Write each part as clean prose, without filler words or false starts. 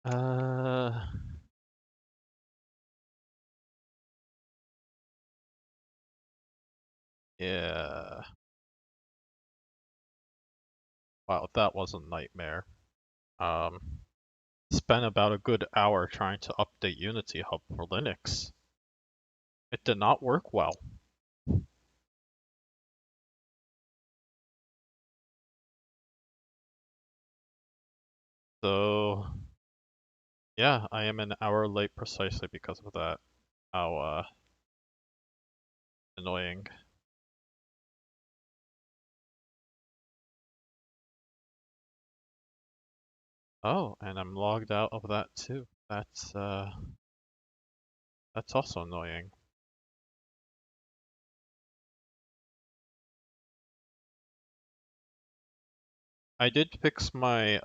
Uh, yeah. Wow, that was a nightmare. Um, Spent about a good hour trying to update Unity Hub for Linux. It did not work well. So, yeah, I am an hour late precisely because of that. How, annoying. Oh, and I'm logged out of that too. That's also annoying. I did fix my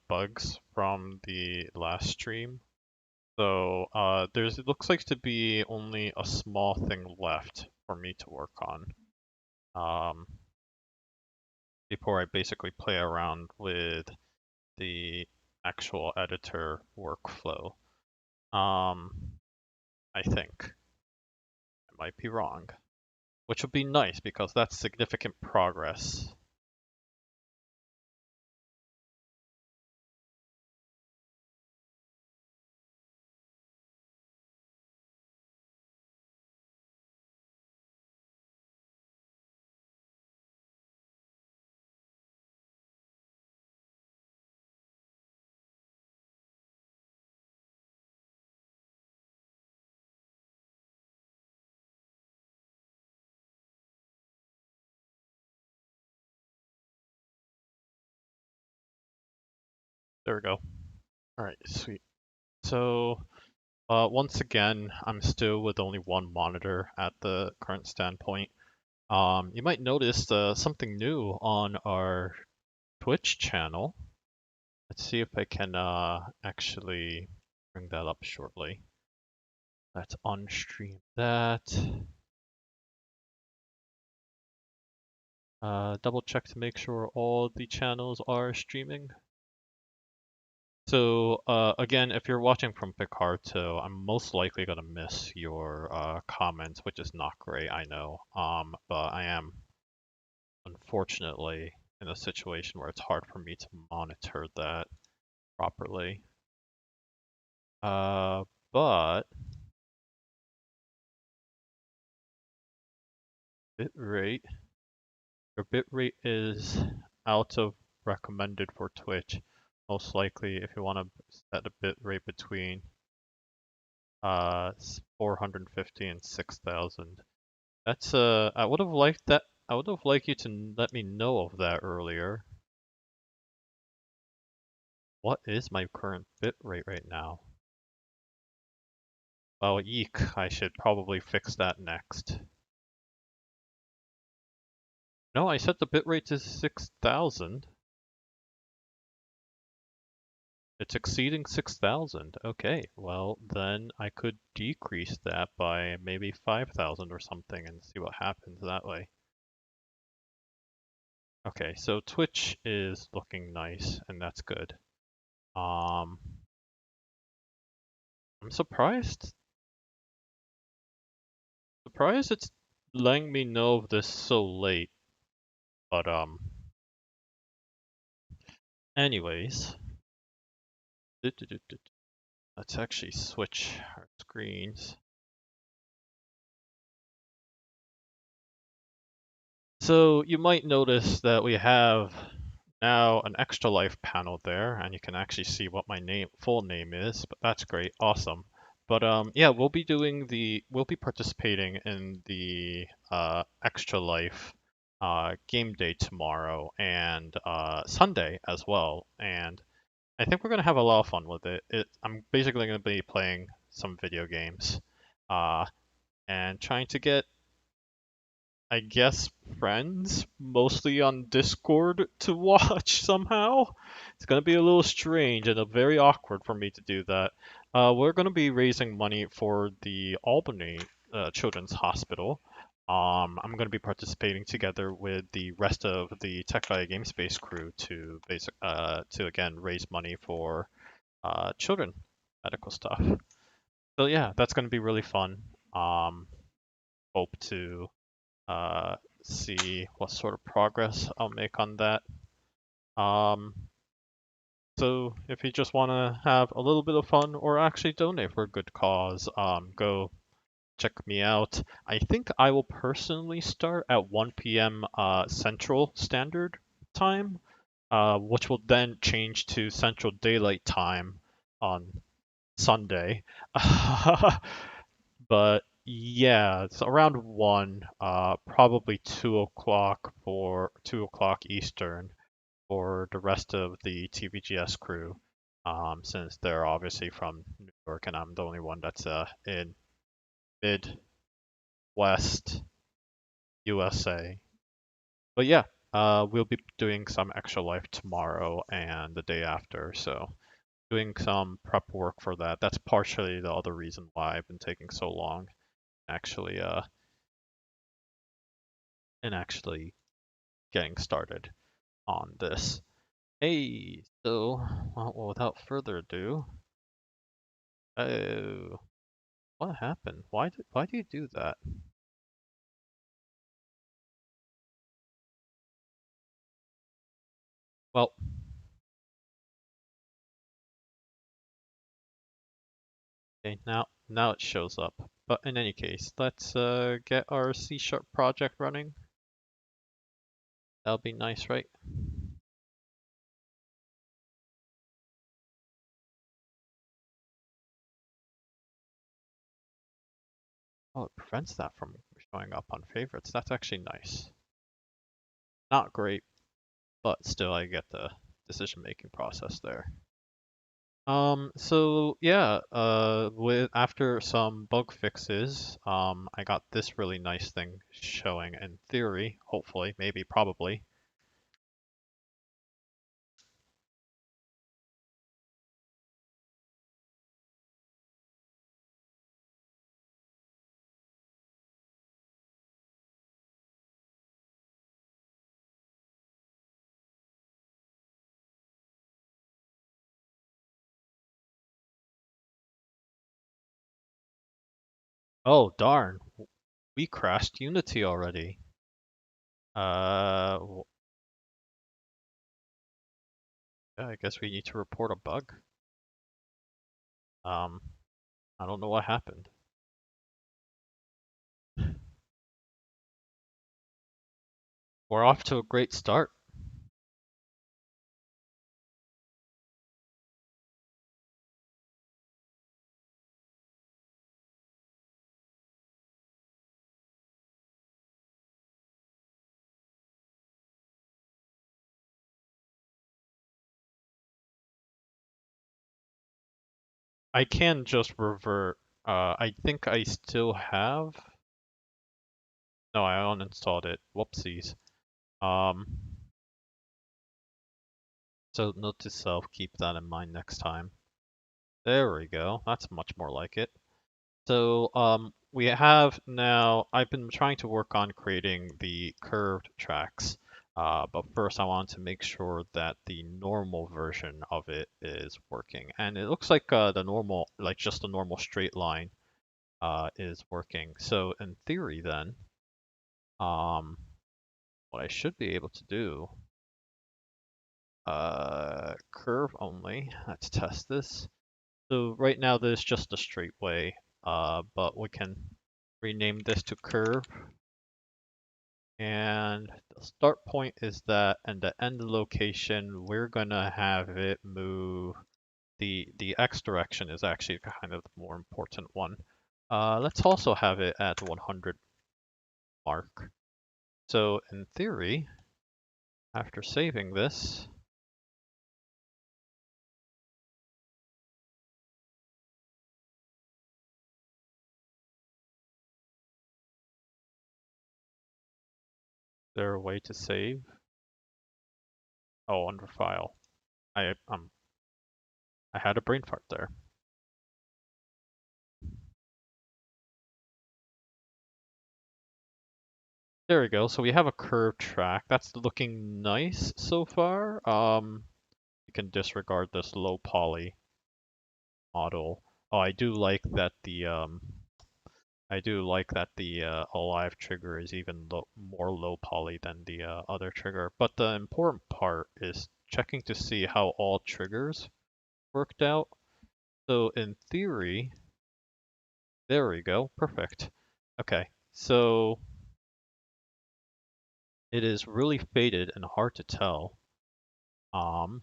bugs from the last stream. So it looks like to be only a small thing left for me to work on. Um, Before I basically play around with the actual editor workflow. I think. I might be wrong. Which would be nice because that's significant progress. There we go. Alright, sweet. So, once again, I'm still with only one monitor at the current standpoint. You might notice something new on our Twitch channel. Let's see if I can actually bring that up shortly. Let's unstream that. Double check to make sure all the channels are streaming. So again, if you're watching from Picarto, I'm most likely gonna miss your comments, which is not great, I know. But I am unfortunately in a situation where it's hard for me to monitor that properly. Uh, but bitrate, your bitrate is out of recommended for Twitch. Most likely, if you want to set a bitrate between 450 and 6,000. That's I would have liked that. I would have liked you to let me know of that earlier. What is my current bit rate right now? Well, eek, I should probably fix that next. No, I set the bit rate to 6,000. It's exceeding 6,000. Okay, well then I could decrease that by maybe 5,000 or something and see what happens that way. Okay, so Twitch is looking nice and that's good. Um, I'm surprised it's letting me know of this so late. But anyways, let's actually switch our screens. So you might notice that we have now an extra life panel there, and you can actually see what my full name is. But that's great, awesome. But yeah, we'll be participating in the extra life game day tomorrow and Sunday as well. And I think we're gonna have a lot of fun with it. I'm basically gonna be playing some video games, uh, and trying to get, I guess, friends, mostly on Discord, to watch somehow. It's gonna be a little strange and very awkward for me to do that. We're gonna be raising money for the Albany Children's Hospital. I'm gonna be participating together with the rest of the Tech Valley Game Space crew to to again raise money for children medical stuff. So yeah, that's going to be really fun. Um, Hope to see what sort of progress I'll make on that. Um, so if you just want to have a little bit of fun or actually donate for a good cause, go check me out. I think I will personally start at 1 p.m. Central Standard Time, which will then change to Central Daylight Time on Sunday. But yeah, it's around 1, probably 2 o'clock for 2 o'clock Eastern for the rest of the TVGS crew, since they're obviously from New York and I'm the only one that's in Midwest USA. But yeah, we'll be doing some extra life tomorrow and the day after, so doing some prep work for that. That's partially the other reason why I've been taking so long actually actually getting started on this. Hey, so well, without further ado, oh, what happened? Why do you do that? Well, okay, now it shows up. But in any case, let's get our C# project running. That'll be nice, right? Oh, it prevents that from showing up on favorites. That's actually nice. Not great, but still I get the decision-making process there. So yeah, with after some bug fixes, I got this really nice thing showing in theory, hopefully, maybe, probably. Oh, darn, we crashed Unity already. Uh, yeah, I guess we need to report a bug. Um, I don't know what happened. We're off to a great start. I can just revert. I think I still have. No, I uninstalled it. Whoopsies. Um, so note to self, keep that in mind next time. There we go. That's much more like it. So we have now, I've been trying to work on creating the curved tracks, but first I want to make sure that the normal version of it is working. And it looks like the normal, like just a normal straight line is working. So in theory then, um, what I should be able to do, curve only, let's test this. So right now there's just a straight way, but we can rename this to curve. And the start point is that, and the end location, we're gonna have it move. The X direction is actually kind of the more important one. Let's also have it at 100 mark. So in theory, after saving this, is there a way to save? Oh, under file. I um I had a brain fart there. There we go. So we have a curved track. That's looking nice so far. You can disregard this low poly. model. Oh, I do like that the alive trigger is even more low poly than the other trigger. But the important part is checking to see how all triggers worked out. So in theory, there we go, perfect. Okay, so it is really faded and hard to tell. Um,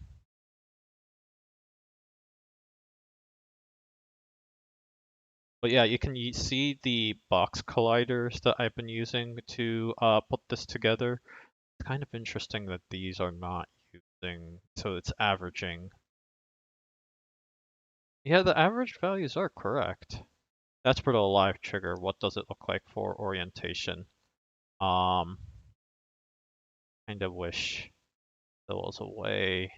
but yeah, you can see the box colliders that I've been using to put this together. It's kind of interesting that these are not using, so it's averaging. Yeah, the average values are correct. That's for the live trigger. What does it look like for orientation? Um, kind of wish there was a way.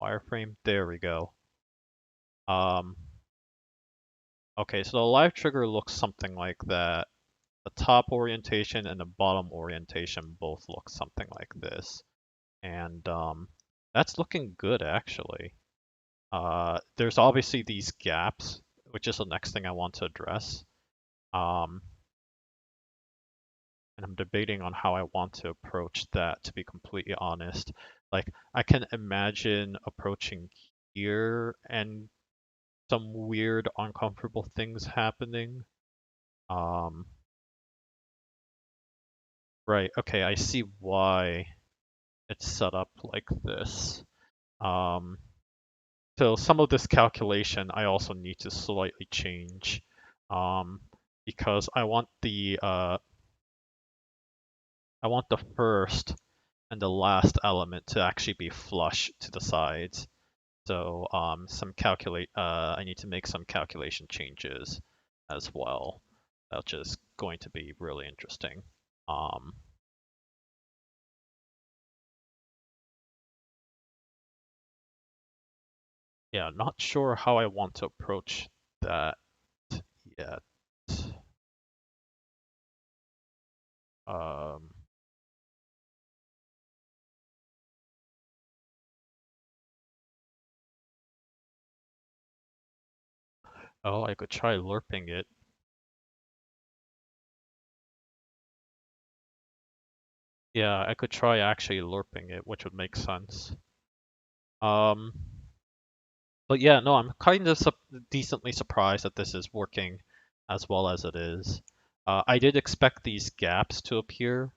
Wireframe, there we go. Um, okay, so the live trigger looks something like that. The top orientation and the bottom orientation both look something like this. And that's looking good actually. There's obviously these gaps, which is the next thing I want to address. Um, and I'm debating on how I want to approach that, to be completely honest. Like, I can imagine approaching here and some weird, uncomfortable things happening. Um, right, okay, I see why it's set up like this. Um, so some of this calculation I also need to slightly change, um, because I want the first and the last element to actually be flush to the sides. So I need to make some calculation changes as well, which is going to be really interesting. Um, yeah, not sure how I want to approach that yet. Um, oh, I could try lerping it. Yeah, I could try actually lerping it, which would make sense. Um, but yeah, no, I'm kind of decently surprised that this is working as well as it is. I did expect these gaps to appear,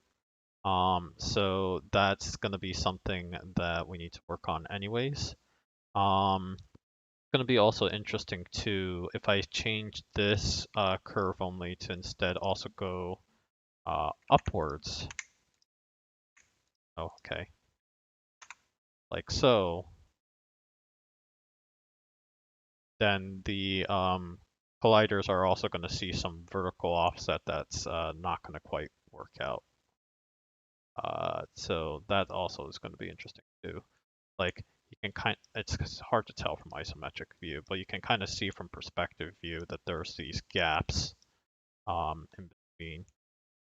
so that's going to be something that we need to work on anyways. It's going to be also interesting too if I change this curve only to instead also go upwards. Oh, okay, like so. Then the colliders are also going to see some vertical offset that's not going to quite work out. So that also is going to be interesting too. Like you can it's hard to tell from isometric view, but you can kind of see from perspective view that there's these gaps in between.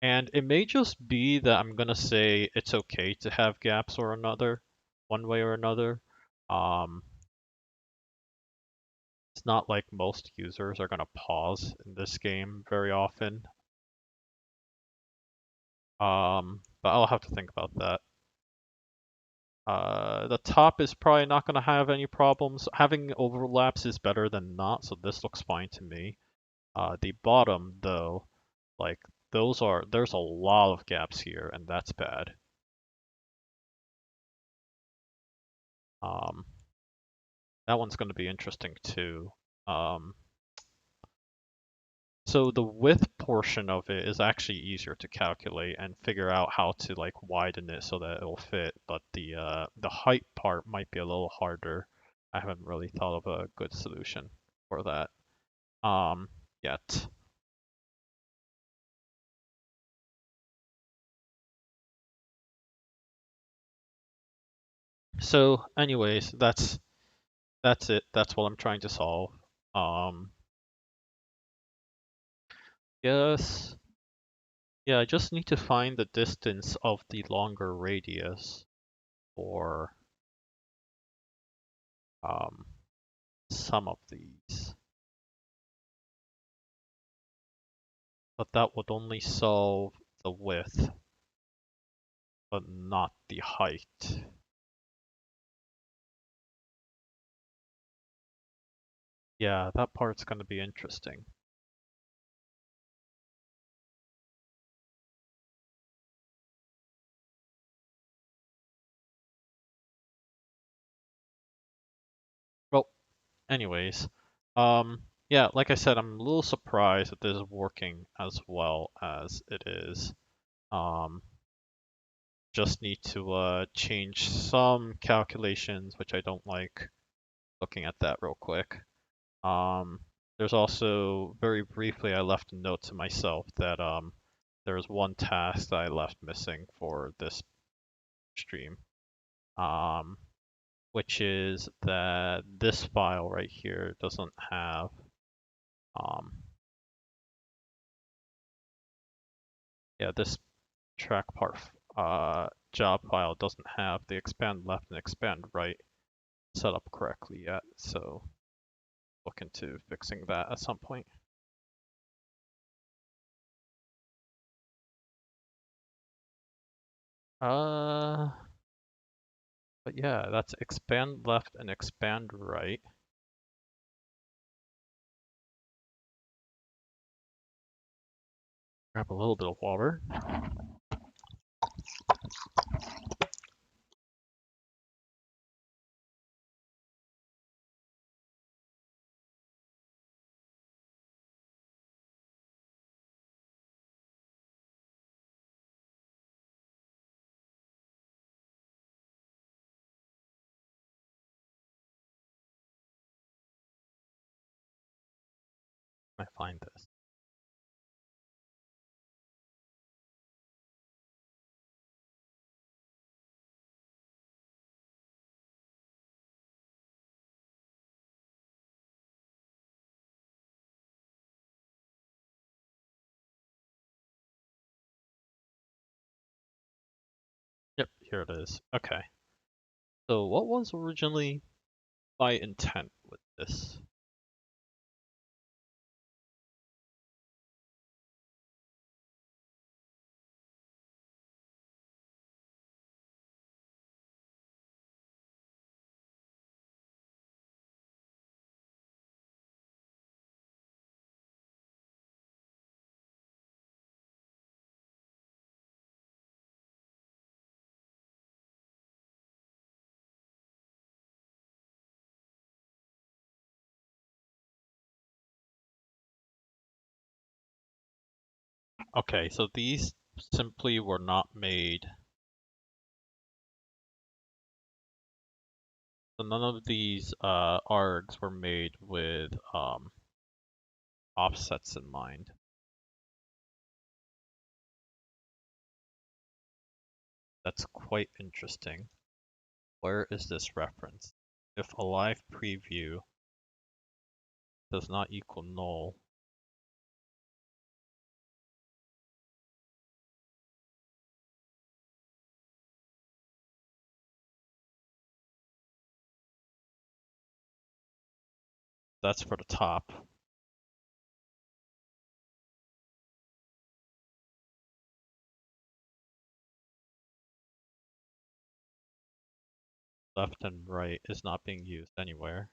And it may just be that I'm going to say it's okay to have gaps or another, one way or another. Um, It's not like most users are going to pause in this game very often. But I'll have to think about that. The top is probably not going to have any problems. Having overlaps is better than not, so this looks fine to me. The bottom, though, like, there's a lot of gaps here, and that's bad. Um, that one's going to be interesting, too. Um, So the width portion of it is actually easier to calculate and figure out how to like widen it so that it'll fit, but the height part might be a little harder. I haven't really thought of a good solution for that yet. So anyways, that's it. That's what I'm trying to solve. Um yes. Yeah, I just need to find the distance of the longer radius for um, some of these. But that would only solve the width, but not the height. Yeah, that part's going to be interesting. Well, anyways, yeah, like I said, I'm a little surprised that this is working as well as it is. Um, just need to change some calculations, which I don't like. Looking at that real quick. Um, there's also, very briefly, I left a note to myself that there was one task that I left missing for this stream, um, which is that this file right here doesn't have, um, yeah, this track part job file doesn't have the expand left and expand right set up correctly yet, so look into fixing that at some point. Uh, but yeah, that's expand left and expand right. Grab a little bit of water. I find this. Yep, here it is. Okay. So what was originally my intent with this? Okay, so these simply were not made. So none of these args were made with offsets in mind. That's quite interesting. Where is this reference? If alive preview does not equal null, that's for the top. Left and right is not being used anywhere.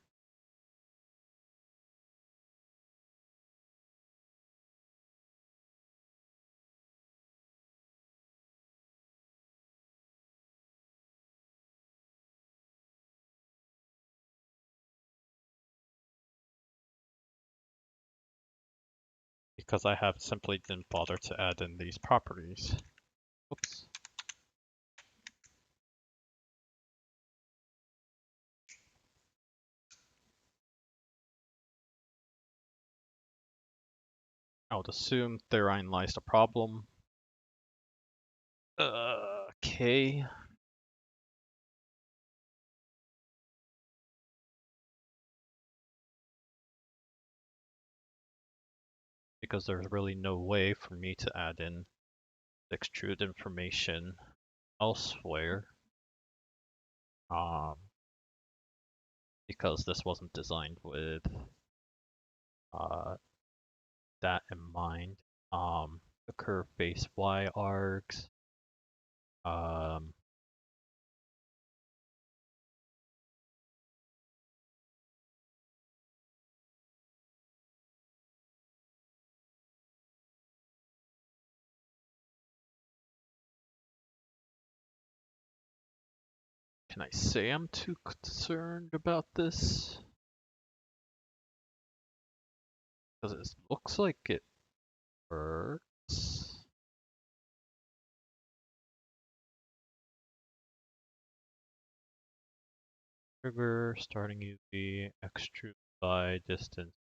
Because I have simply didn't bother to add in these properties. Oops. I would assume therein lies the problem. Okay. Because there's really no way for me to add in extrude information elsewhere. Um, because this wasn't designed with uh, that in mind. The curve base Y arcs. Um, can I say I'm too concerned about this? Because it looks like it works. Trigger, starting UV, extrude by distance.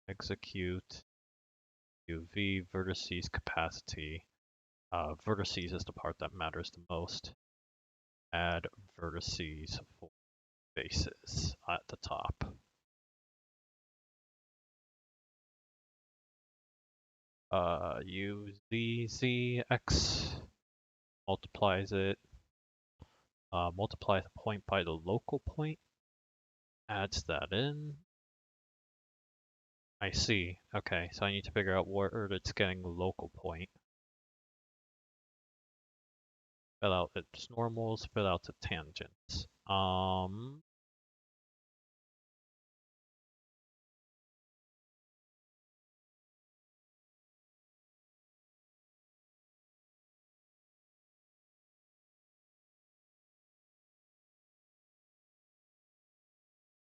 Execute UV vertices capacity. Vertices is the part that matters the most. Add vertices for faces at the top. UZZX multiplies it. Multiplies a point by the local point. Adds that in. I see. Okay, so I need to figure out where it's getting the local point. Fill out its normals, fill out the tangents.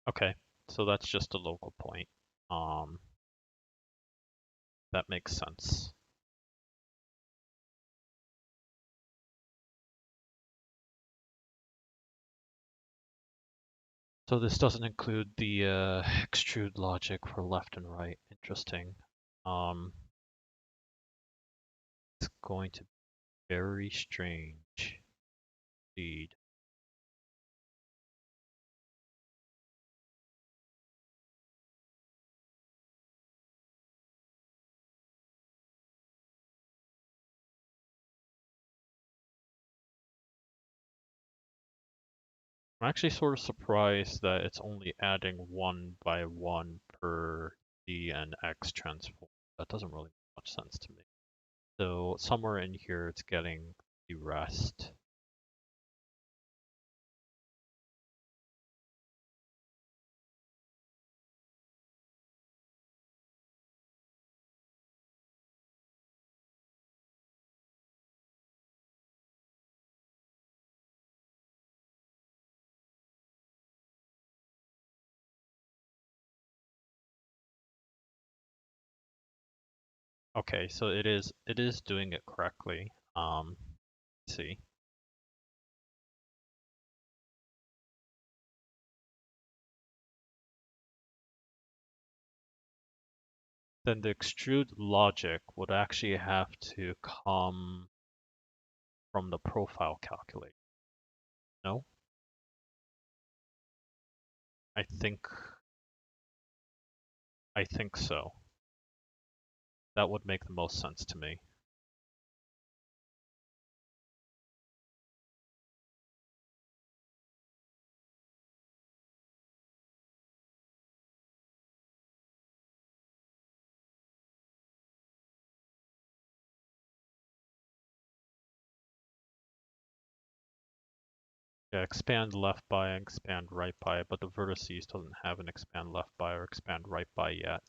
Okay, so that's just a local point. That makes sense. So this doesn't include the extrude logic for left and right. Interesting. It's going to be very strange indeed. I'm actually sort of surprised that it's only adding 1 by 1 per D and X transform. That doesn't really make much sense to me. So somewhere in here it's getting the rest. Okay, so it is doing it correctly. Let's see. Then the extrude logic would actually have to come from the profile calculator. No? I think I think so. That would make the most sense to me. Yeah, expand left by and expand right by, but the vertices doesn't have an expand left by or expand right by yet.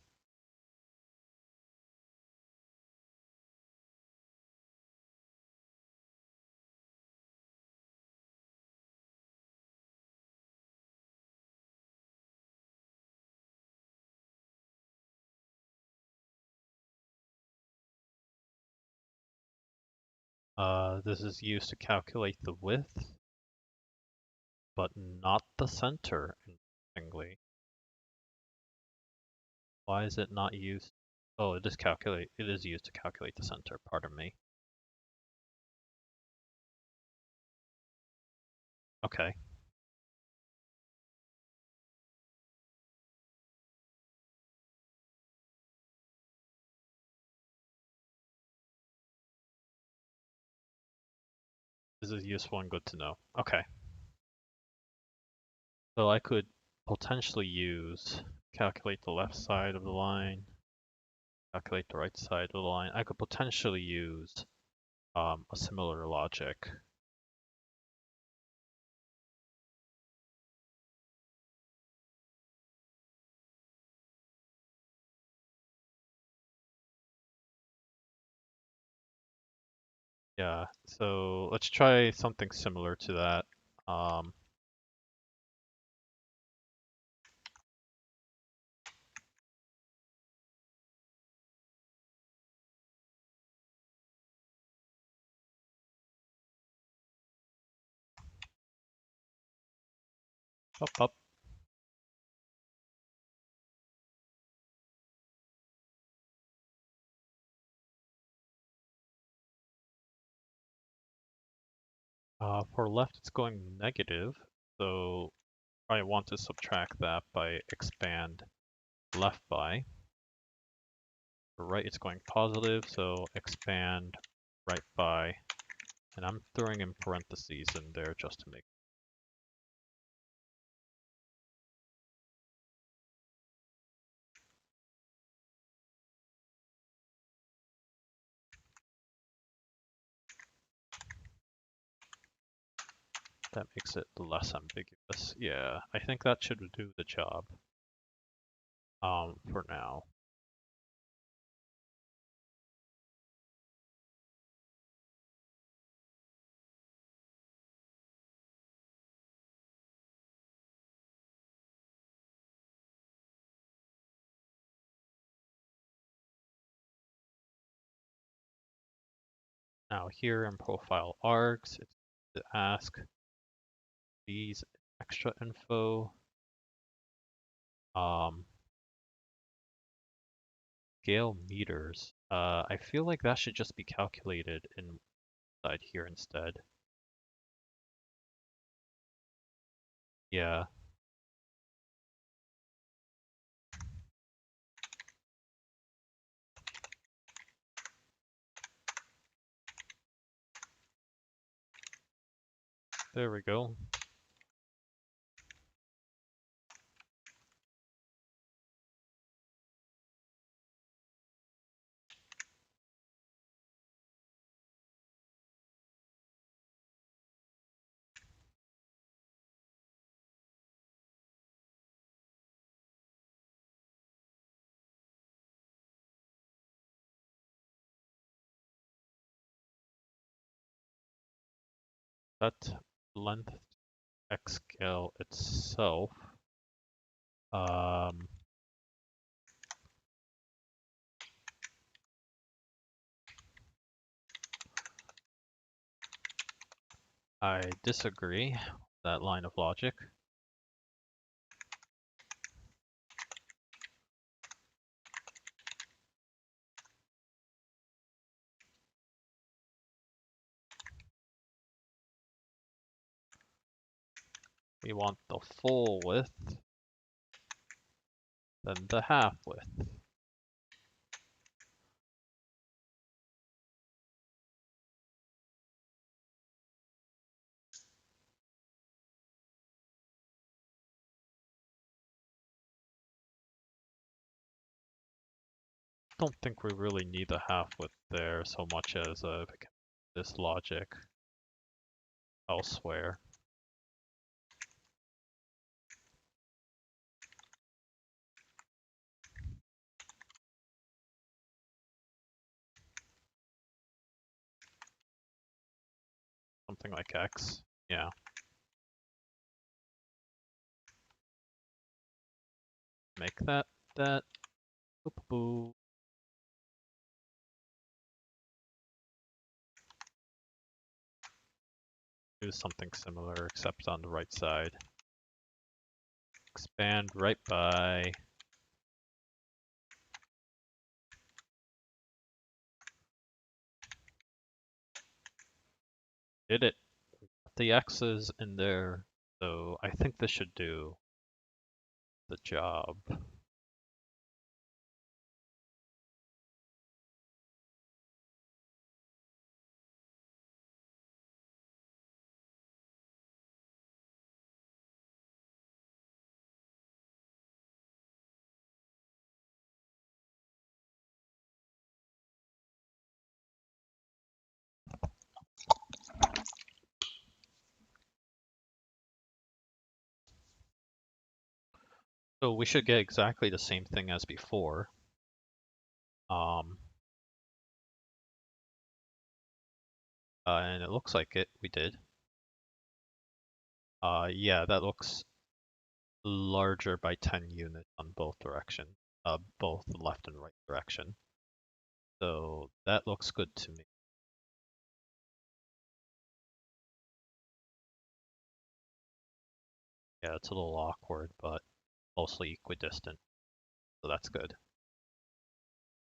This is used to calculate the width, but not the center, interestingly. Why is it not used? Oh, it is used to calculate the center, pardon me. Okay. This is useful and good to know. Okay. So I could potentially use calculate the left side of the line, calculate the right side of the line. I could potentially use a similar logic. Yeah, so let's try something similar to that. Um, up. For left, it's going negative, so I want to subtract that by expand left by. For right, it's going positive, so expand right by, and I'm throwing in parentheses in there just to make. That makes it less ambiguous. Yeah, I think that should do the job. For now. Now here in profile args, it's to ask these extra info. Scale meters. I feel like that should just be calculated inside here instead. Yeah. There we go. That length x scale itself. Um, I disagree with that line of logic. We want the full width, then the half width. Don't think we really need the half width there so much as this logic elsewhere. Something like x. Yeah. Make that. Boop, boop. Do something similar except on the right side. Expand right by. Did it. The x's in there, so I think this should do the job. So we should get exactly the same thing as before. Um, and it looks like we did. Yeah, that looks larger by 10 units on both directions, both the left and right direction. So that looks good to me. Yeah, it's a little awkward, but mostly equidistant, so that's good.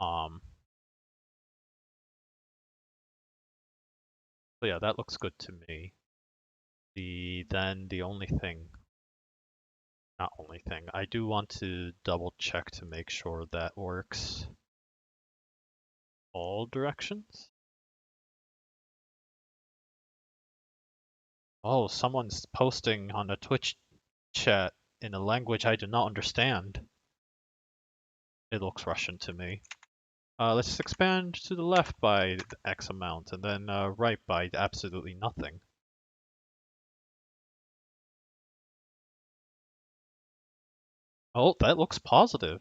Um, so yeah, that looks good to me. The only thing, not only thing, I do want to double check to make sure that works all directions. Oh, someone's posting on the Twitch chat in a language I do not understand. It looks Russian to me. Let's expand to the left by X amount, and then right by absolutely nothing. Oh, that looks positive.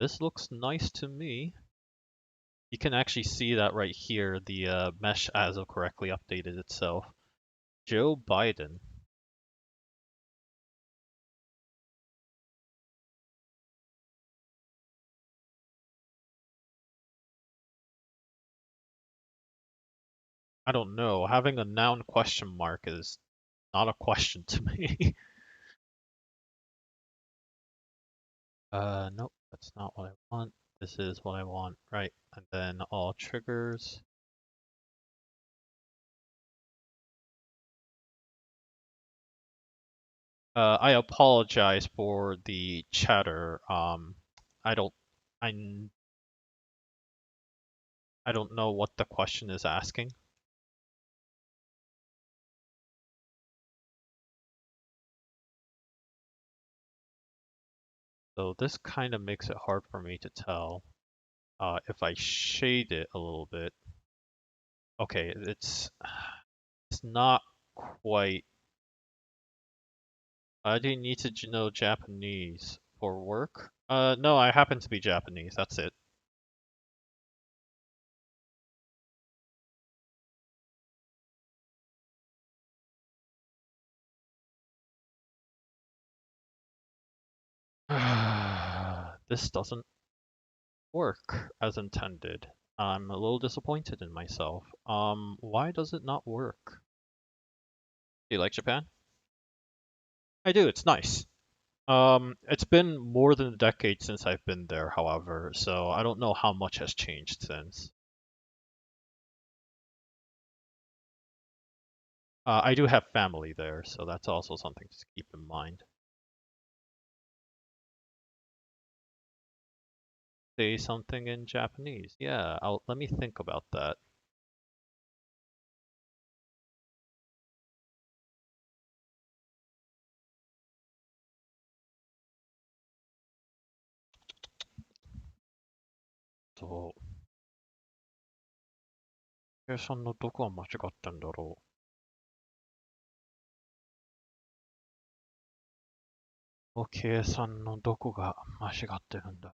This looks nice to me. You can actually see that right here, the mesh as of correctly updated itself. Joe Biden. I don't know. Having a noun question mark is not a question to me. Nope, that's not what I want. This is what I want, right? And then all triggers. I apologize for the chatter. I don't, I, I don't know what the question is asking. So this kind of makes it hard for me to tell. If I shade it a little bit, okay, it's not quite. Do you need to know Japanese for work? No, I happen to be Japanese. That's it. This doesn't work as intended. I'm a little disappointed in myself. Why does it not work? Do you like Japan? I do, it's nice. It's been more than a decade since I've been there, however, so I don't know how much has changed since. I do have family there, so that's also something to keep in mind. Say something in Japanese. Yeah, let me think about that.と、計算のどこが間違ってんだろう。計算のどこが間違ってるんだ。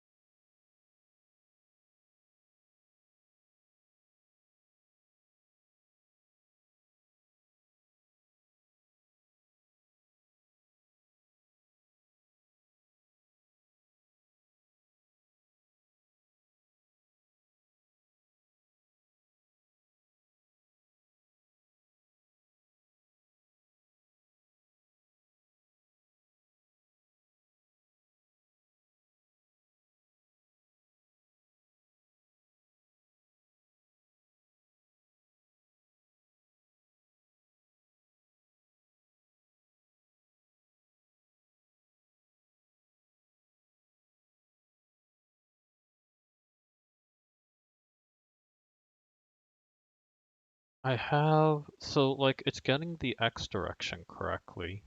I have, so like it's getting the X direction correctly.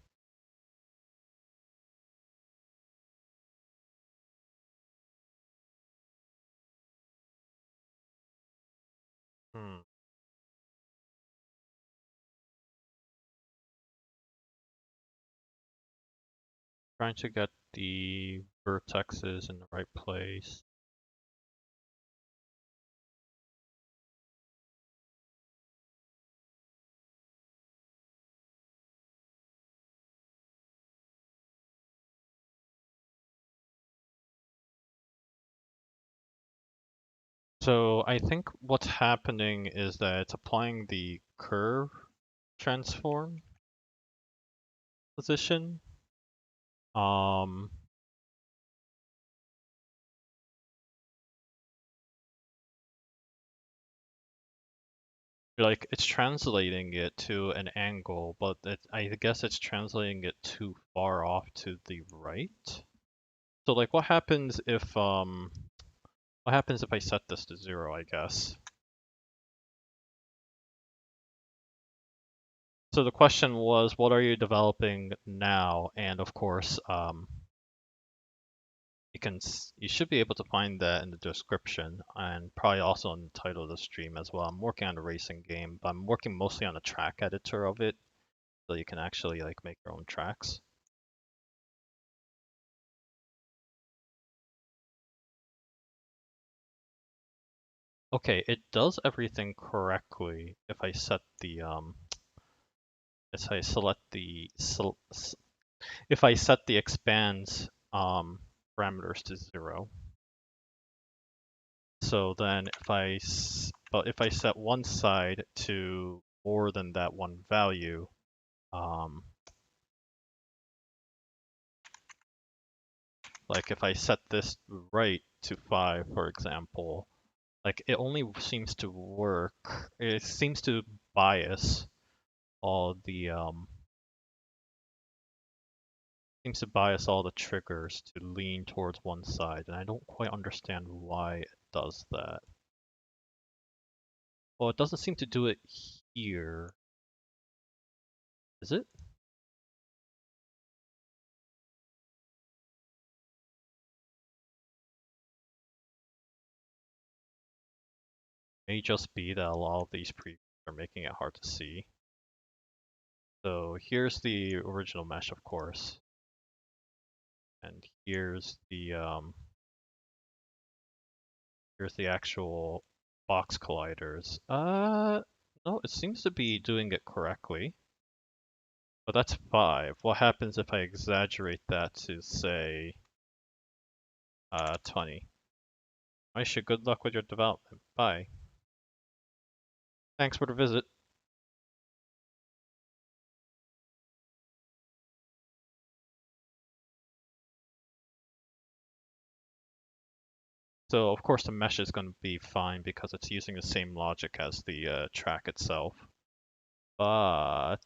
Hmm. Trying to get the vertexes in the right place. So I think what's happening is that it's applying the curve transform position. Um, like it's translating it to an angle, but I guess it's translating it too far off to the right. So like what happens if I set this to 0, I guess? So the question was, what are you developing now? And of course, you should be able to find that in the description and probably also in the title of the stream as well. I'm working on a racing game, but I'm working mostly on a track editor of it, so you can actually like make your own tracks. Okay, it does everything correctly if I set the if I select the if I set the expands parameters to 0. So then but if I set one side to more than that one value, um, like if I set this right to 5, for example, like it only seems to work. It seems to bias all the triggers to lean towards one side, and I don't quite understand why it does that. Well, it doesn't seem to do it here. Is it? May just be that a lot of these previews are making it hard to see. So here's the original mesh, of course. And here's the actual box colliders. No, it seems to be doing it correctly. But that's 5. What happens if I exaggerate that to, say, 20? Aisha, good luck with your development. Bye. Thanks for the visit. So, of course, the mesh is going to be fine because it's using the same logic as the track itself. But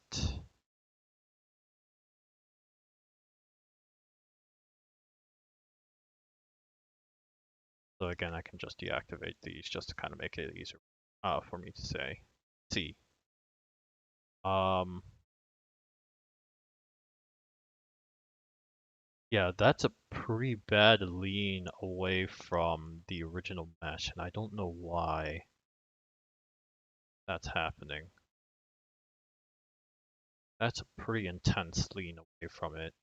so again, I can just deactivate these just to kind of make it easier for me to say. See. Um, yeah, that's a pretty bad lean away from the original mesh, and I don't know why that's happening. That's a pretty intense lean away from it.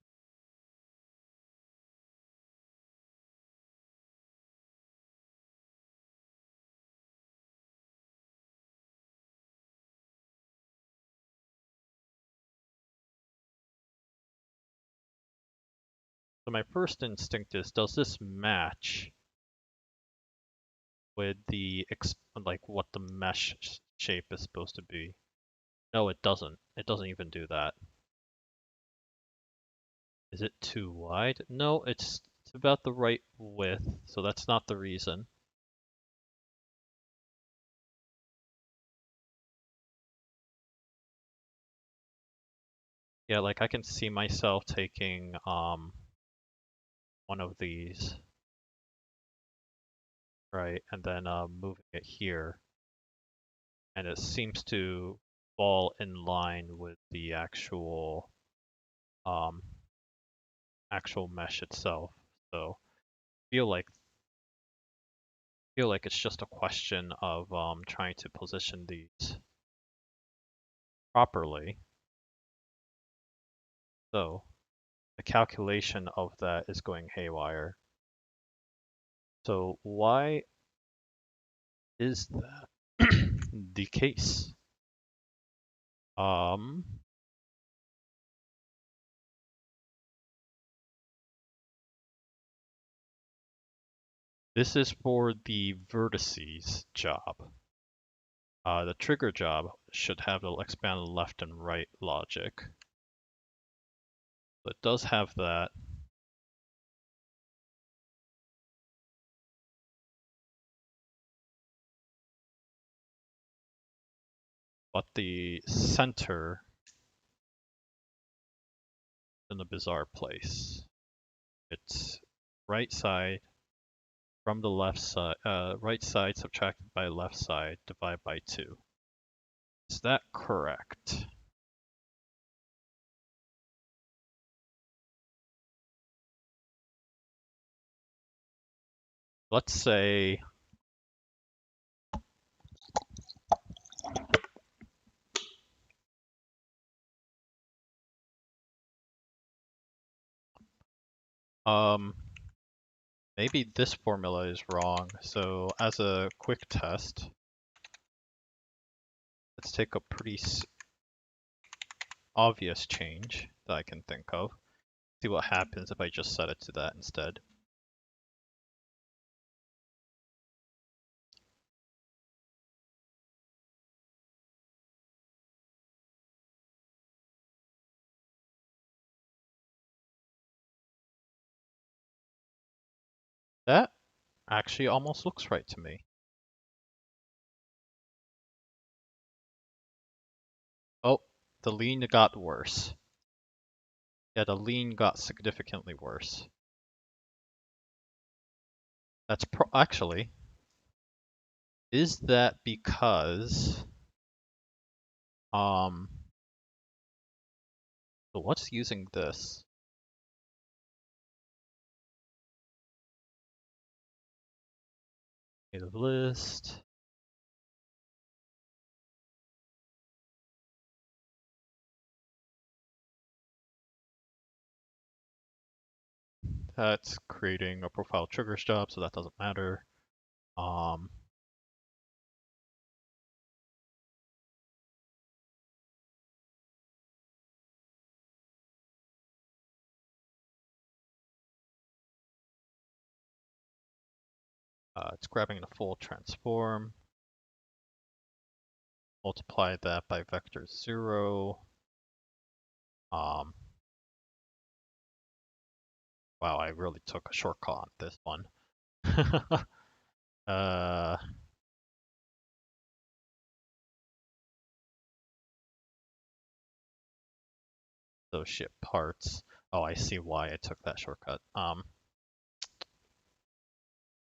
So my first instinct is, does this match with like what the mesh shape is supposed to be? No, it doesn't. It doesn't even do that. Is it too wide? No, it's about the right width, so that's not the reason. Yeah, like I can see myself taking one of these, right, and then moving it here, and it seems to fall in line with the um actual mesh itself. So feel like feel like it's just a question of trying to position these properly. So the calculation of that is going haywire. So why is that the case? Um, this is for the vertices job. The trigger job should have the expanded left and right logic. So it does have that. But the center is in a bizarre place. It's right side from the left side, right side subtracted by left side divided by 2. Is that correct? Let's say um, maybe this formula is wrong. So as a quick test, let's take a pretty obvious change that I can think of. See what happens if I just set it to that instead. That actually almost looks right to me. Oh, the lean got worse. Yeah, the lean got significantly worse. That's actually, is that because, so what's using this? Native list. That's creating a profile triggers job, so that doesn't matter. Um, it's grabbing the full transform. Multiply that by vector 0. Wow, I really took a shortcut on this one. uh, those shit parts. Oh, I see why I took that shortcut.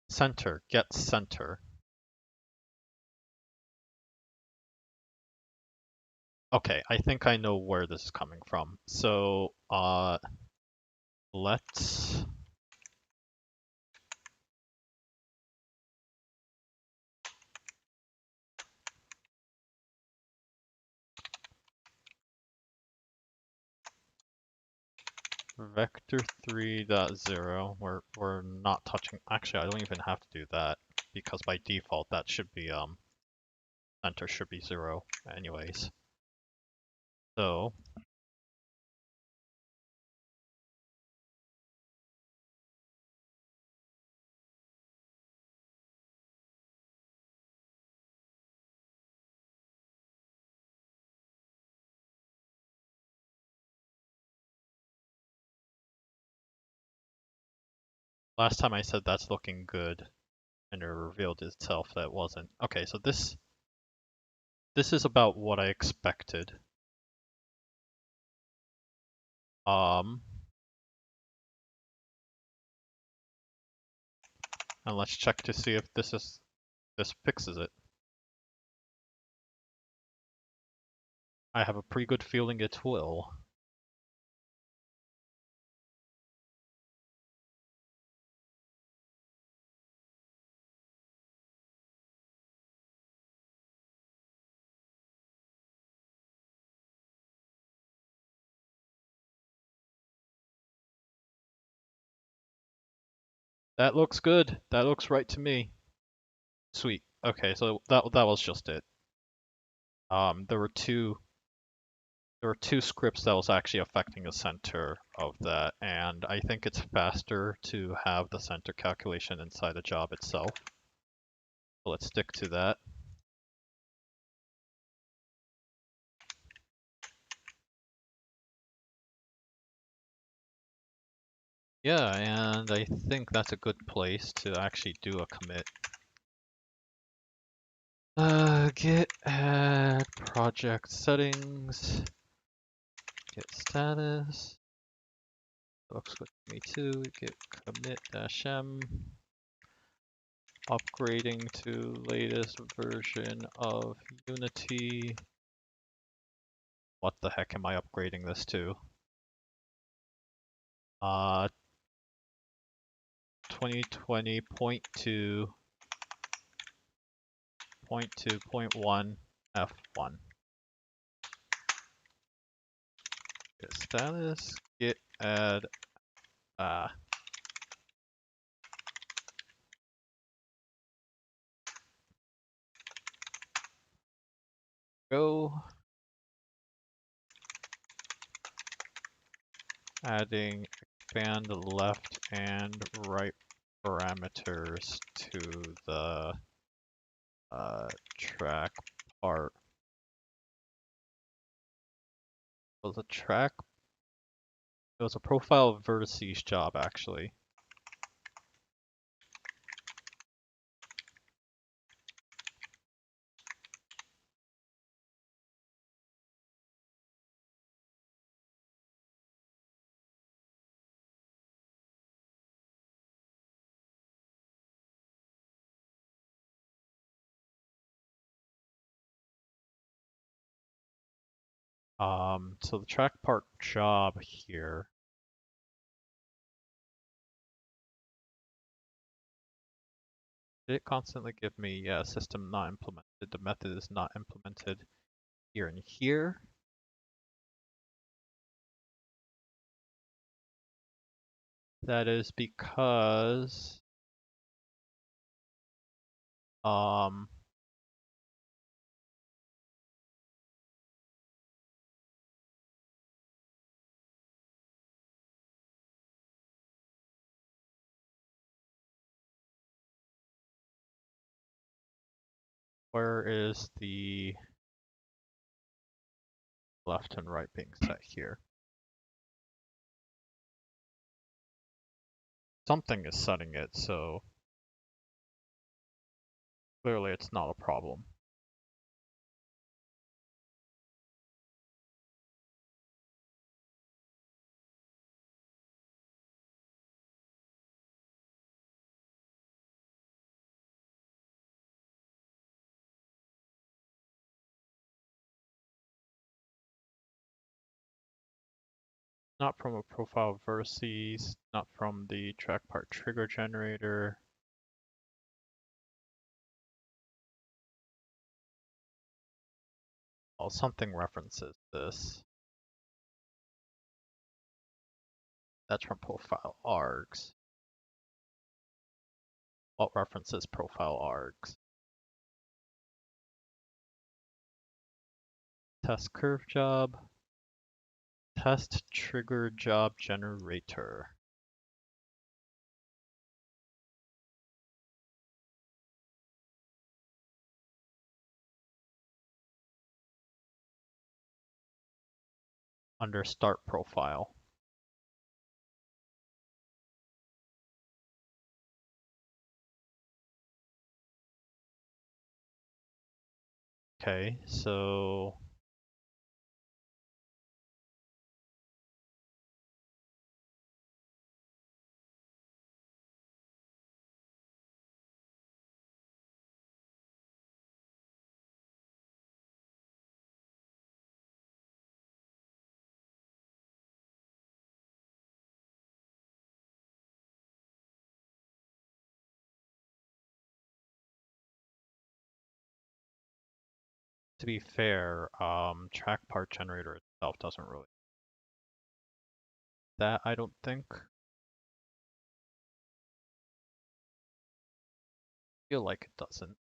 Center, get center. Okay, I think I know where this is coming from. So, let's vector 3.0. We're not touching. Actually, I don't even have to do that because by default that should be center should be 0 anyways. So last time I said that's looking good, and it revealed itself that it wasn't. Okay, so this is about what I expected. Um, and let's check to see if this fixes it. I have a pretty good feeling it will. That looks good. That looks right to me. Sweet. Okay, so that was just it. There were two scripts that was actually affecting the center of that, and I think it's faster to have the center calculation inside the job itself. So let's stick to that. Yeah, and I think that's a good place to actually do a commit. Git add project settings, git status. Looks good to me too. Git commit -m. Upgrading to latest version of Unity. What the heck am I upgrading this to? 2020.2.2.1 F1. Git status, git add, go. Adding expand left and right parameters to the track part. Was a track? It was a profile vertices job actually. So the track part job here. Did it constantly give me, yeah, system not implemented, the method is not implemented here and here. That is because, um, where is the left and right being set here? Something is setting it, so clearly it's not a problem. Not from a profile vertices, not from the track part trigger generator. Oh, something references this. That's from profile args. What references profile args? Test curve job. Test trigger job generator. Under start profile. Okay, so to be fair, track part generator itself doesn't really that I don't think. feel like it doesn't.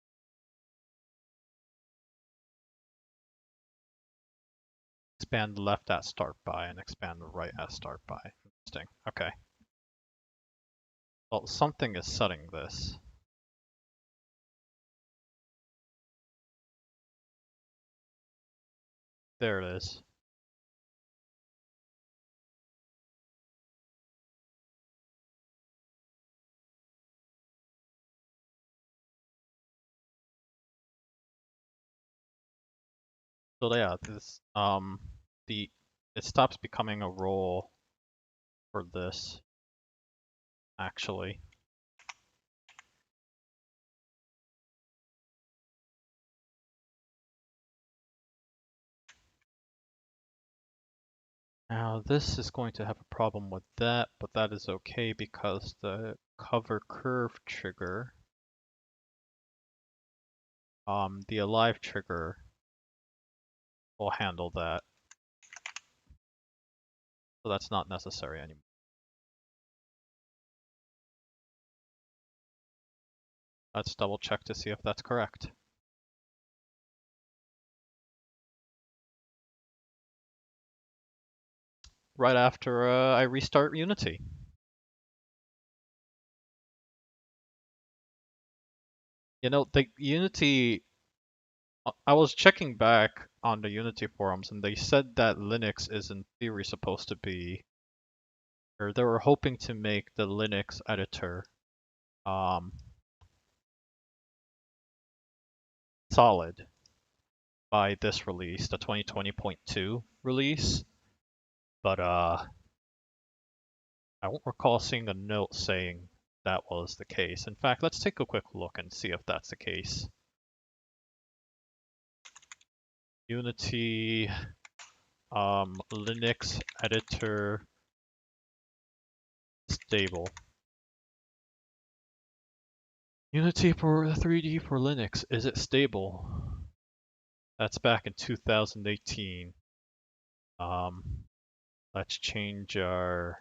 Expand left at start by and expand right at start by. Interesting. Okay. Well, something is setting this. There it is. So yeah, this it stops becoming a role for this actually. Now this is going to have a problem with that, but that is okay because the cover curve trigger, the alive trigger will handle that. So that's not necessary anymore. Let's double check to see if that's correct. Right after I restart Unity. You know, the Unity, I was checking back on the Unity forums and they said that Linux is in theory supposed to be, or they were hoping to make the Linux editor solid by this release, the 2020.2 release, but I won't recall seeing a note saying that was the case. In fact, let's take a quick look and see if that's the case. Unity Linux editor stable. Unity for 3D for Linux, is it stable? That's back in 2018. Let's change our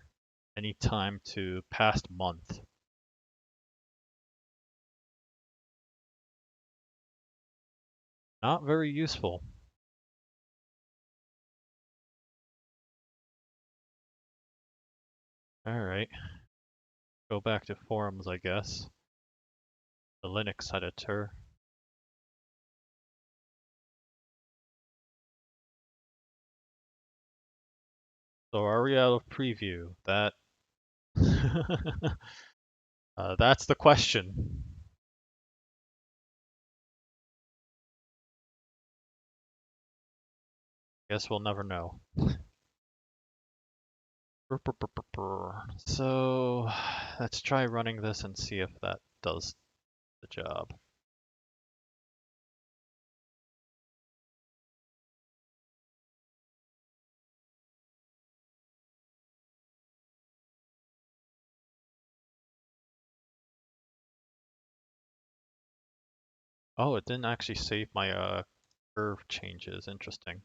anytime to past month. Not very useful. Alright. Go back to forums, I guess. The Linux editor. So are we out of preview? That that's the question. Guess we'll never know. So let's try running this and see if that does the job. Oh, it didn't actually save my curve changes. Interesting.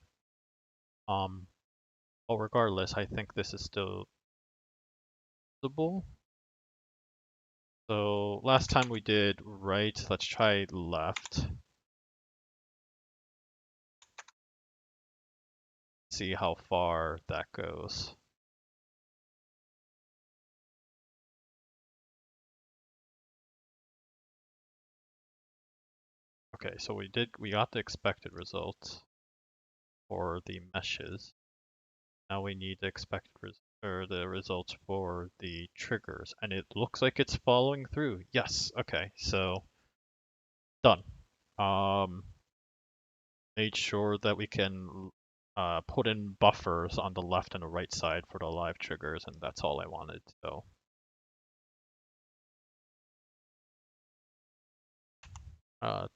Well, regardless, I think this is still usable. So last time we did right, let's try left. See how far that goes. Okay, so we got the expected results for the meshes. Now we need the expected or the results for the triggers, and it looks like it's following through. Yes, okay, so done. Made sure that we can put in buffers on the left and the right side for the live triggers, and that's all I wanted. So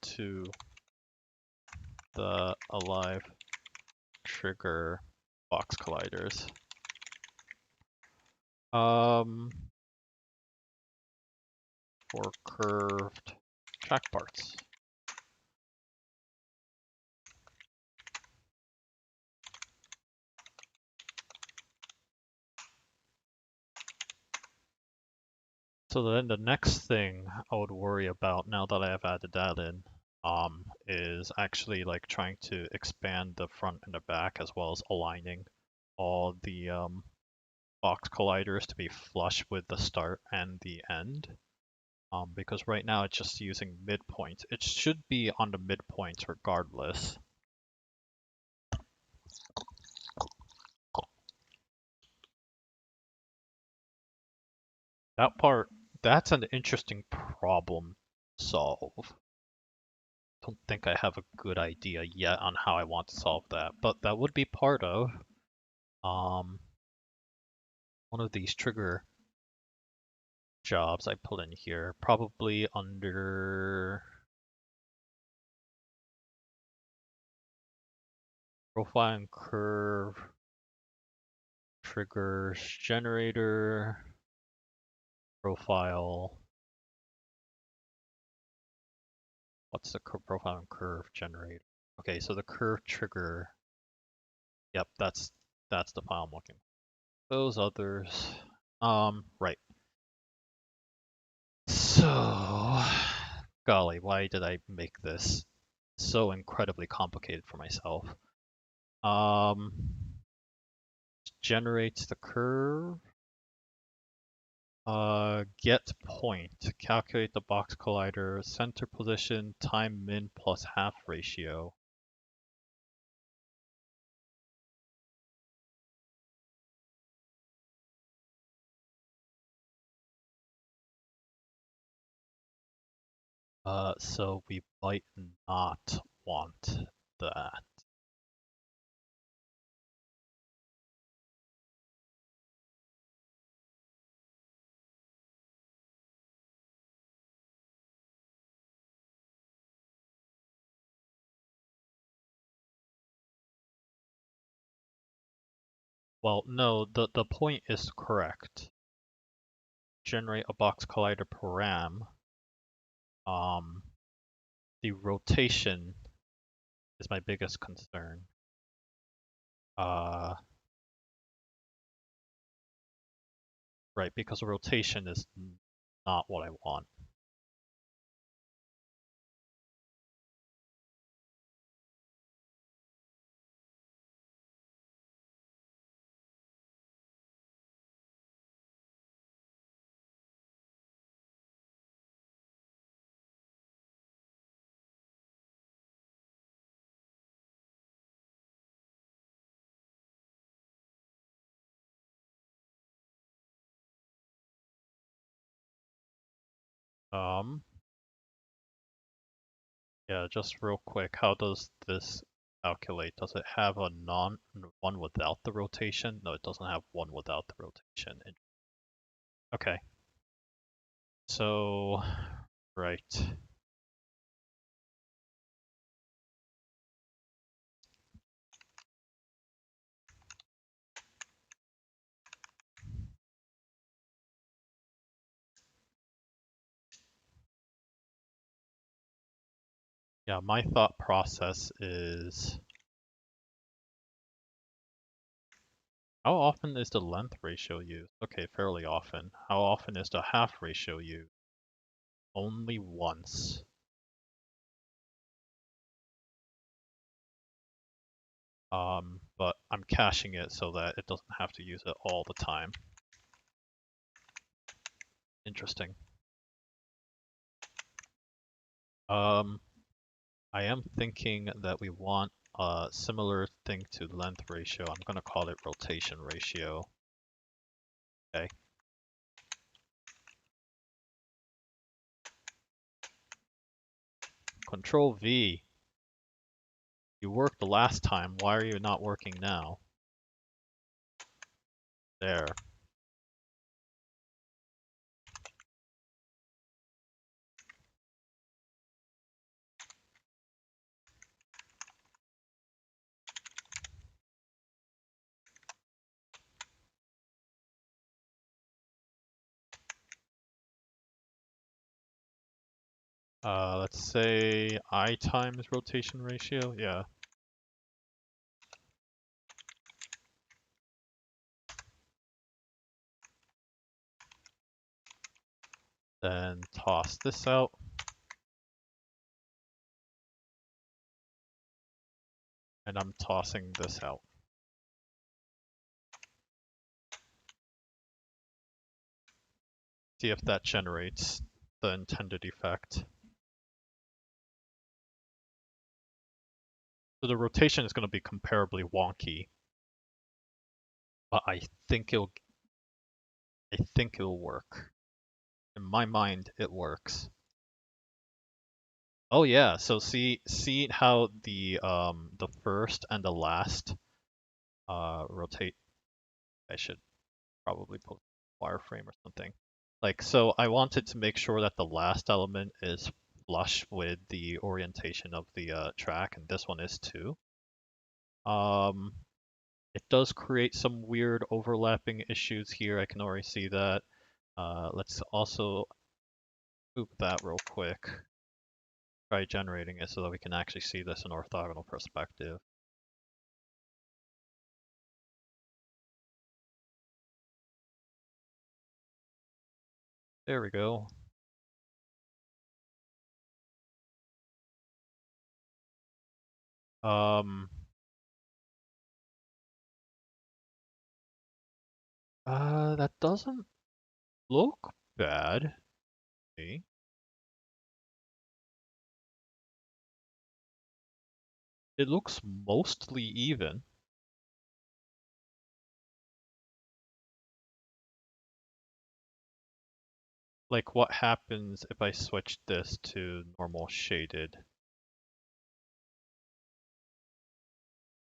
to the alive trigger box colliders. For curved track parts. So then the next thing I would worry about now that I have added that in, is actually like trying to expand the front and the back as well as aligning all the box colliders to be flush with the start and the end. Because right now it's just using midpoints. It should be on the midpoints regardless. That part, that's an interesting problem to solve. Don't think I have a good idea yet on how I want to solve that, but that would be part of um, one of these trigger jobs I put in here, probably under profile and curve, triggers, generator, profile. What's the profile and curve generator? Okay, so the curve trigger. Yep, that's the file I'm looking for. Those others. Right. So, golly, why did I make this so incredibly complicated for myself? Um, generates the curve. Get point. Calculate the box collider center position time min plus half ratio. So we might not want that. Well, no, the point is correct. Generate a box collider param. The rotation is my biggest concern. Uh, right, because rotation is not what I want. Um, yeah, just real quick, how does this calculate? Does it have a one without the rotation? No, it doesn't have one without the rotation. Okay. So, right. Yeah, my thought process is how often is the length ratio used? Okay, fairly often. How often is the half ratio used? Only once. But I'm caching it so that it doesn't have to use it all the time. Interesting. I am thinking that we want a similar thing to length ratio. I'm gonna call it rotation ratio. Okay. Control V. You worked the last time. Why are you not working now? There. Let's say I times rotation ratio. Yeah. Then toss this out. And I'm tossing this out. See if that generates the intended effect. So the rotation is going to be comparably wonky, but I think it'll work. In my mind, it works. Oh yeah, so see how the first and the last rotate. I should probably put wireframe or something. Like, so I wanted to make sure that the last element is flush with the orientation of the track, and this one is too. It does create some weird overlapping issues here. I can already see that. Let's also move that real quick. Try generating it so that we can actually see this in orthogonal perspective. There we go. Um, that doesn't look bad. See? It looks mostly even. Like, what happens if I switch this to normal shaded?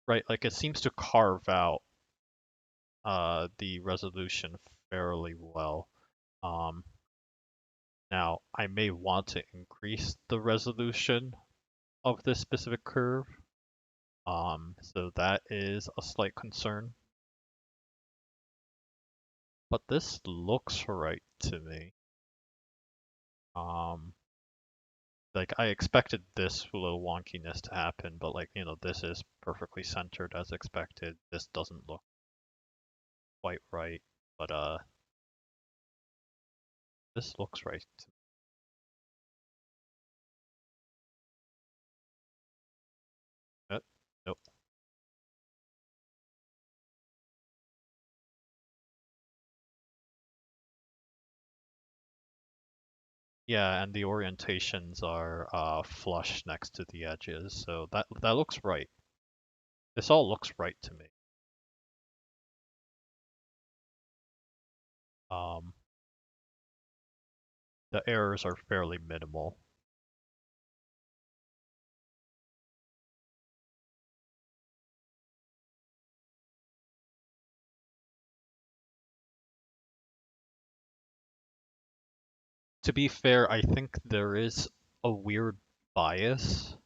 Right, like it seems to carve out the resolution fairly well. Now, I may want to increase the resolution of this specific curve. So that is a slight concern. But this looks right to me. Like I expected this little wonkiness to happen, but like, this is perfectly centered as expected. This doesn't look quite right, but this looks right to me. Nope. Yeah, and the orientations are flush next to the edges, so that looks right. This all looks right to me. Um, the errors are fairly minimal. To be fair, I think there is a weird bias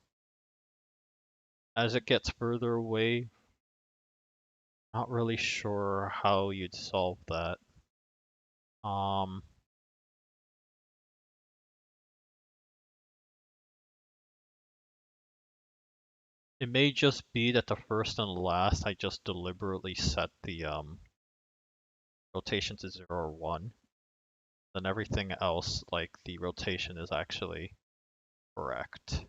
as it gets further away. Not really sure how you'd solve that. Um, it may just be that the first and last I just deliberately set the rotation to 0 or 1. Then everything else, like the rotation is actually correct.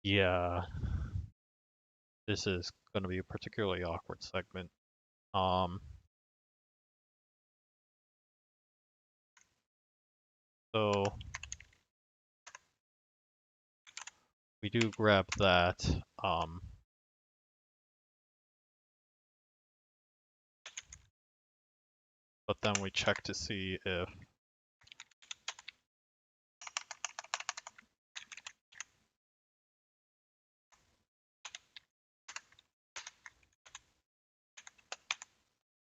Yeah, this is going to be a particularly awkward segment. Um, so we do grab that. But then we check to see if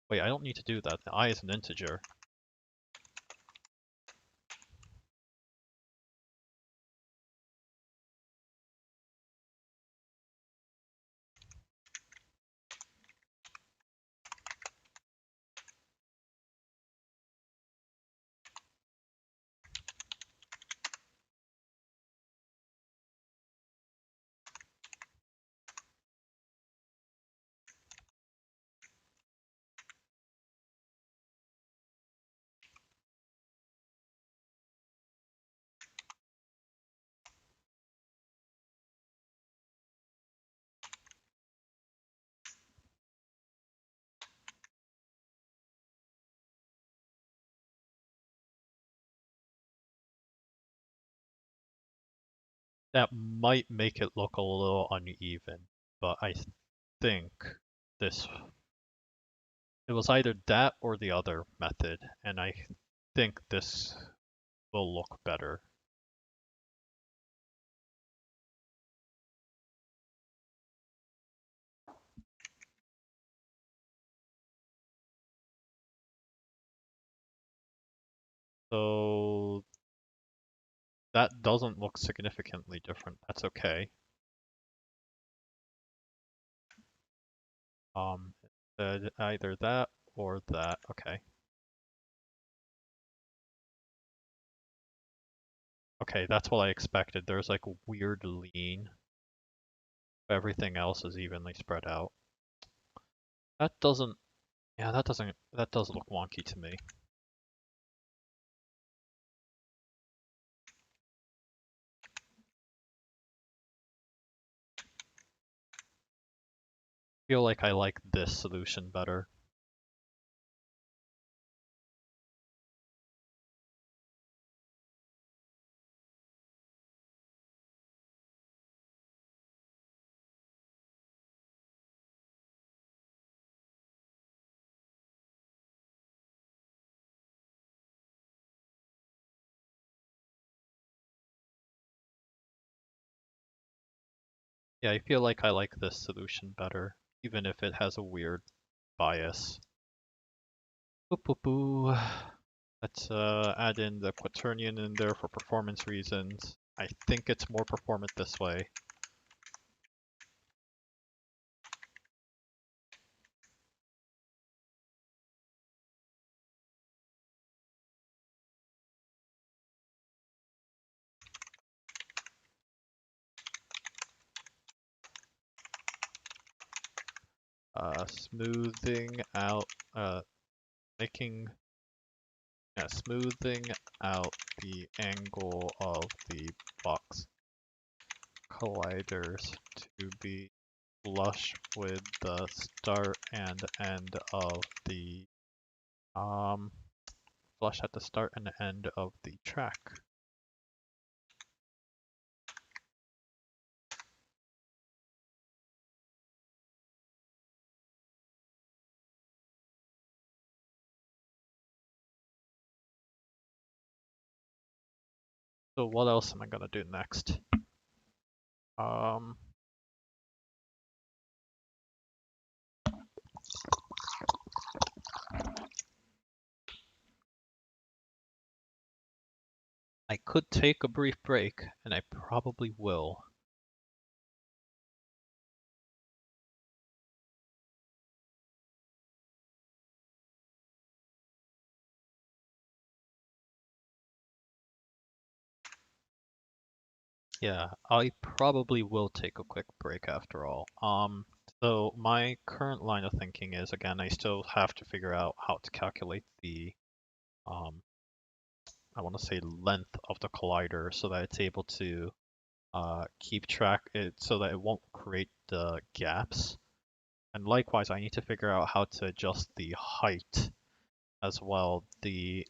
wait, I don't need to do that. The I is an integer. That might make it look a little uneven, but I think this it was either that or the other method, and I think this will look better. So that doesn't look significantly different. That's okay. Um, either that or that. Okay. Okay, that's what I expected. There's like a weird lean. Everything else is evenly spread out. That doesn't, yeah, that does look wonky to me. Feel like I like this solution better. Yeah, I feel like I like this solution better, even if it has a weird bias. Boop, boop, boo. Let's add in the quaternion in there for performance reasons. I think it's more performant this way. Smoothing out, making, yeah, smoothing out the angle of the box colliders to be flush with the start and end of the flush at the start and end of the track. So what else am I gonna do next? Um, I could take a brief break, and I probably will. Yeah, I probably will take a quick break after all. So my current line of thinking is, again, I still have to figure out how to calculate the, um, I want to say length of the collider so that it's able to keep track it so that it won't create the gaps. And likewise, I need to figure out how to adjust the height as well. The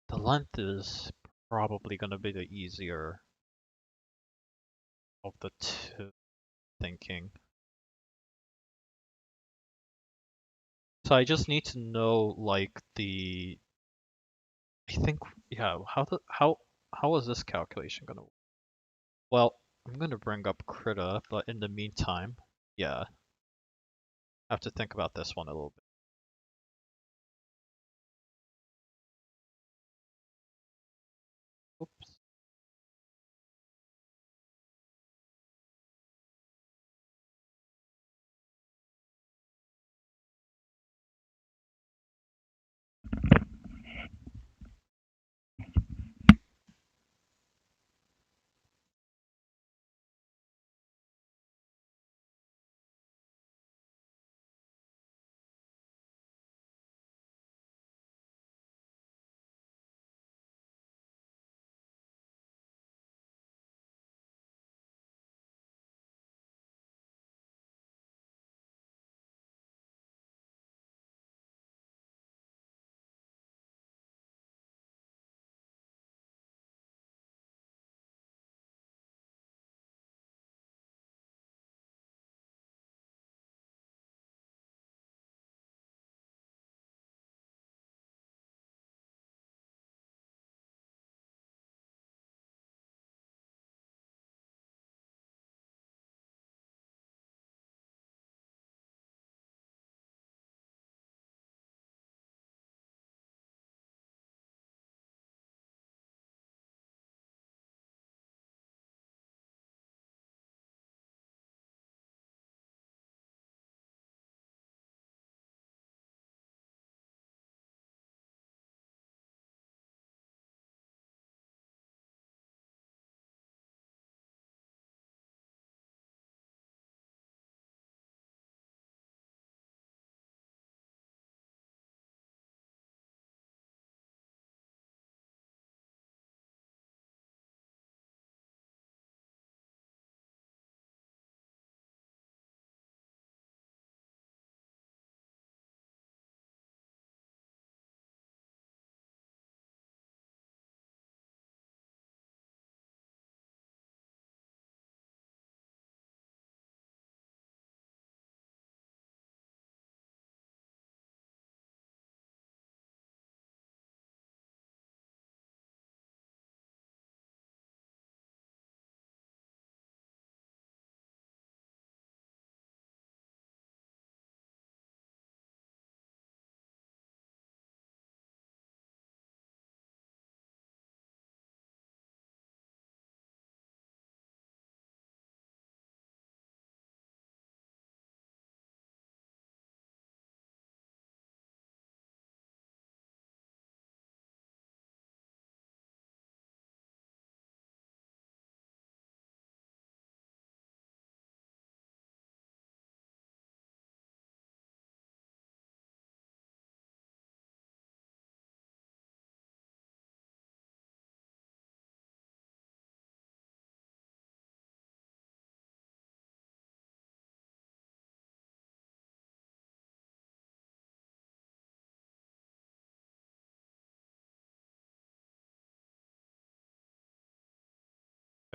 length is probably going to be the easier of the two thinking. So I just need to know like I think yeah, how is this calculation gonna Well, I'm gonna bring up Krita, but in the meantime, yeah, I have to think about this one a little bit. Oops.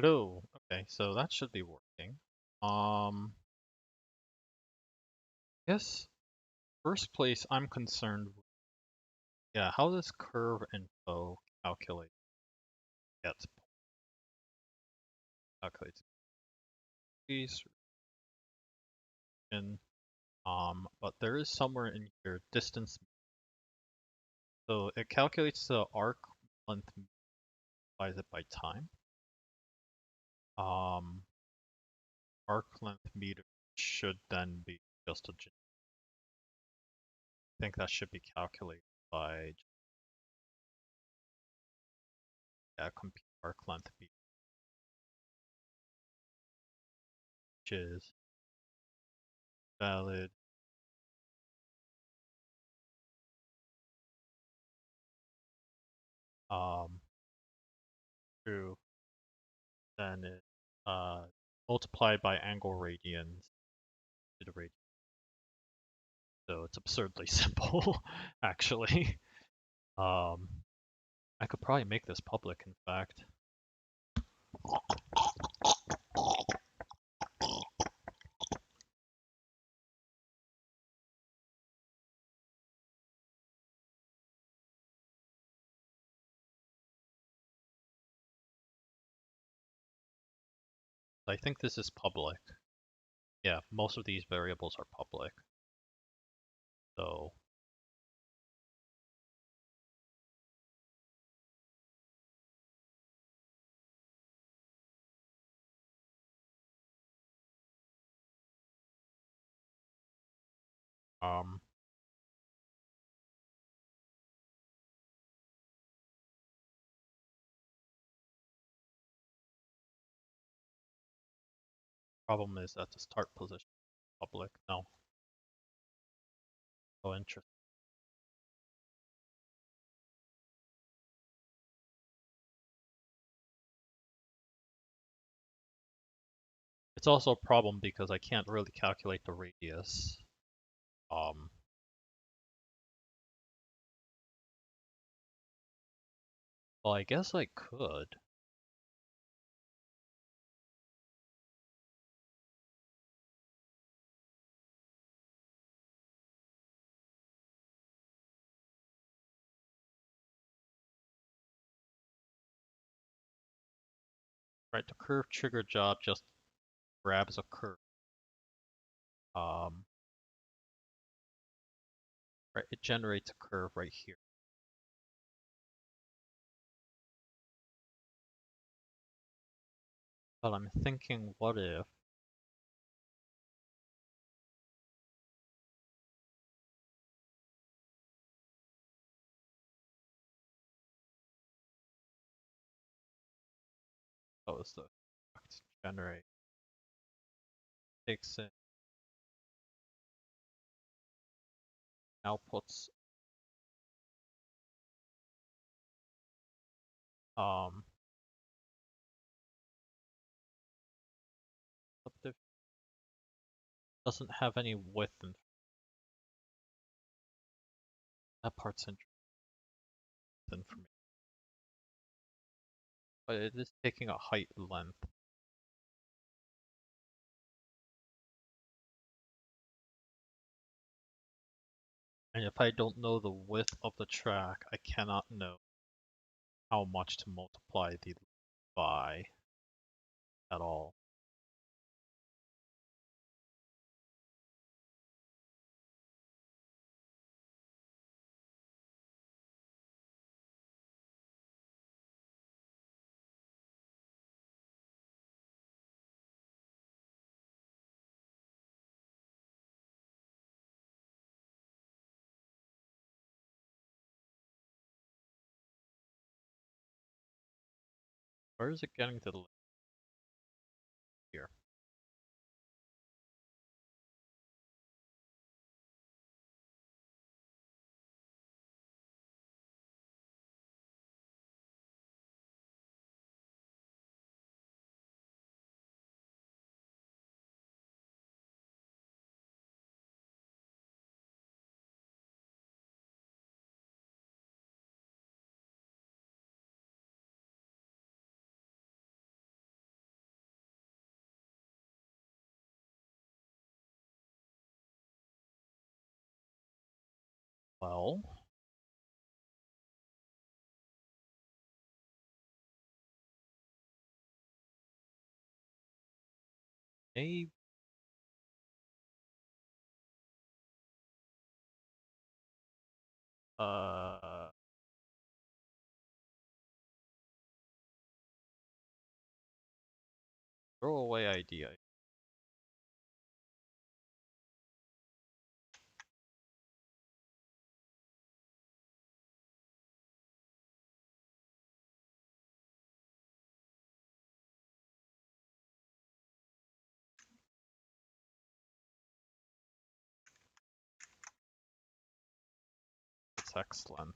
Hello. Okay, so that should be working. Yes. First place, I'm concerned with, yeah, how does curve info calculate? Gets calculates piece in, but there is somewhere in here distance. So it calculates the arc length, divides it by time. Um, arc length meter should then be just a. I think that should be calculated by, yeah, compute arc length meter, which is valid. True. Then it multiplied by angle radians to the radian. So it's absurdly simple, actually. Um, I could probably make this public, in fact. I think this is public. Yeah, most of these variables are public. So um, problem is that the start position is public. No. Oh, interesting. It's also a problem because I can't really calculate the radius. Um, well, I guess I could. Right, the curve trigger job just grabs a curve. Um, right, it generates a curve right here. But I'm thinking, what if suppose the generate takes in outputs um doesn't have any width and that part's interesting for me. But it is taking a height length. And if I don't know the width of the track, I cannot know how much to multiply the by at all. Where is it getting to the here? Well, maybe uh throwaway idea. It's excellent.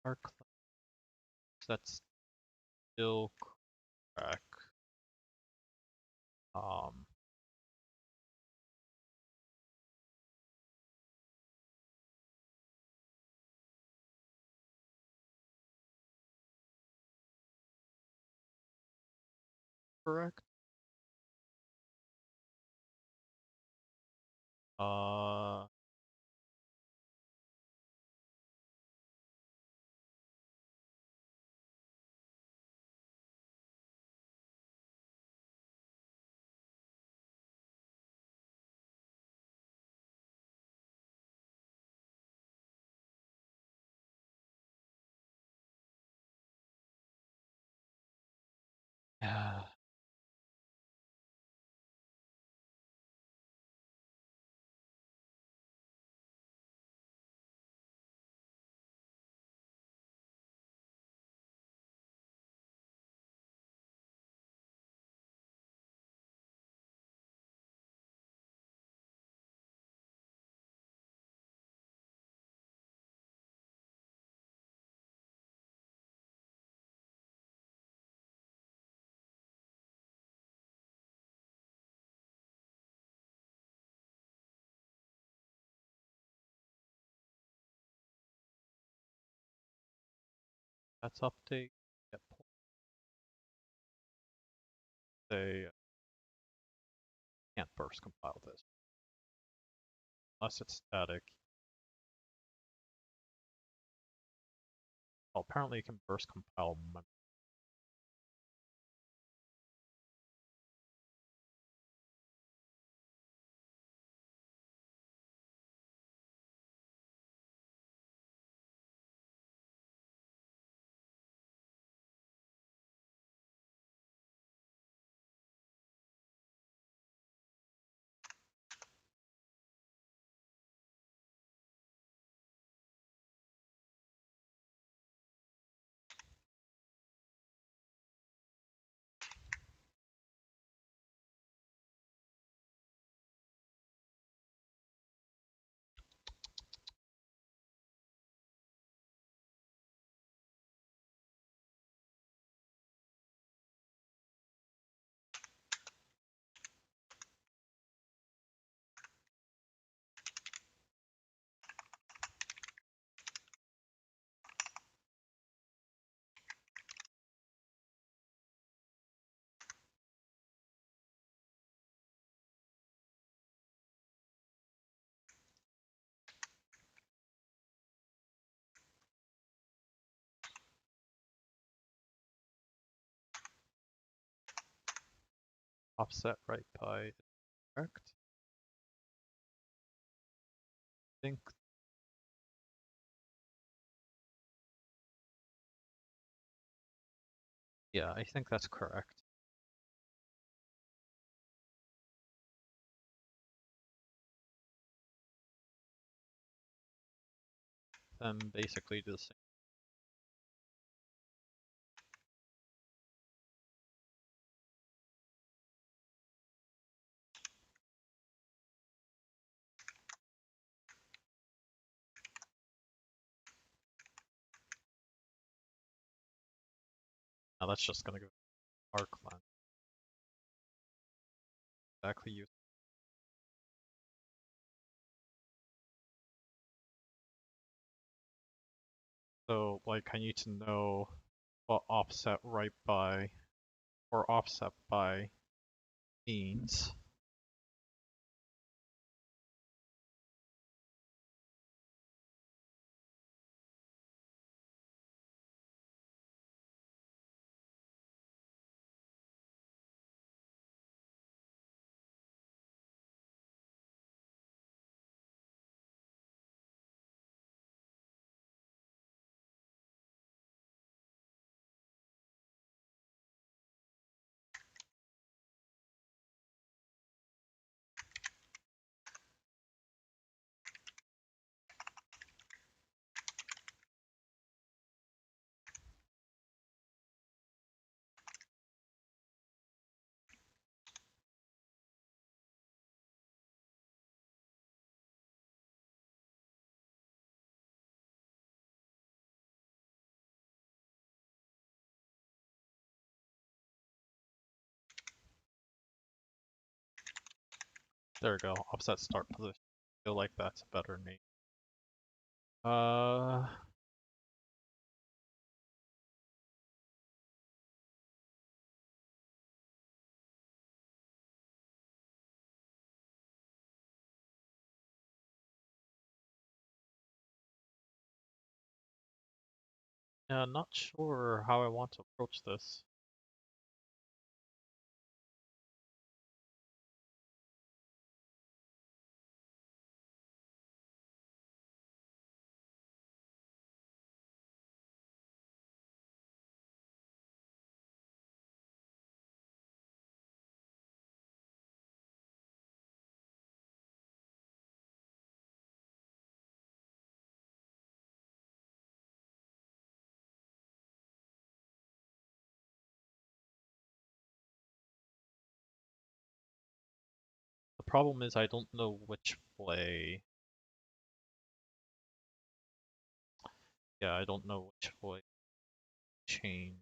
Arc, that's still correct. Um, correct. Uh, yeah. That's update. Yep. They can't burst compile this unless it's static. Oh, apparently you can burst compile. Offset right by correct. I think Yeah, I think that's correct. Then basically do the same. Now that's just gonna go arc length. Exactly you. So like I need to know what offset right by or offset by means. There we go. Offset start position. I feel like that's a better name. Uh, yeah, not sure how I want to approach this. The problem is I don't know which way. Yeah, I don't know which way to change.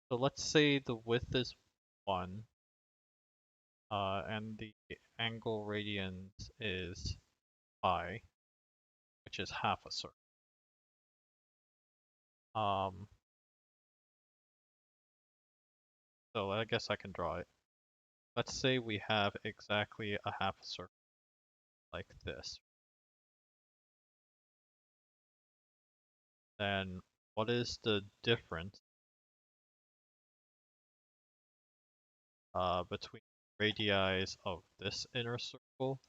So let's say the width is 1, and the angle radians is pi, which is half a circle. Um, so I guess I can draw it. Let's say we have exactly a half a circle like this. Then what is the difference between radii of this inner circle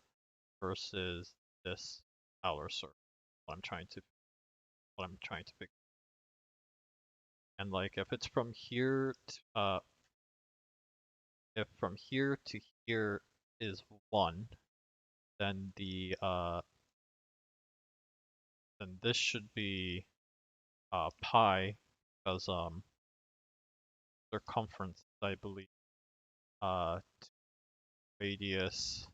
versus this outer circle? What I'm trying to figure. And like if it's from here to, if from here to here is 1, then then this should be pi because circumference I believe uh radius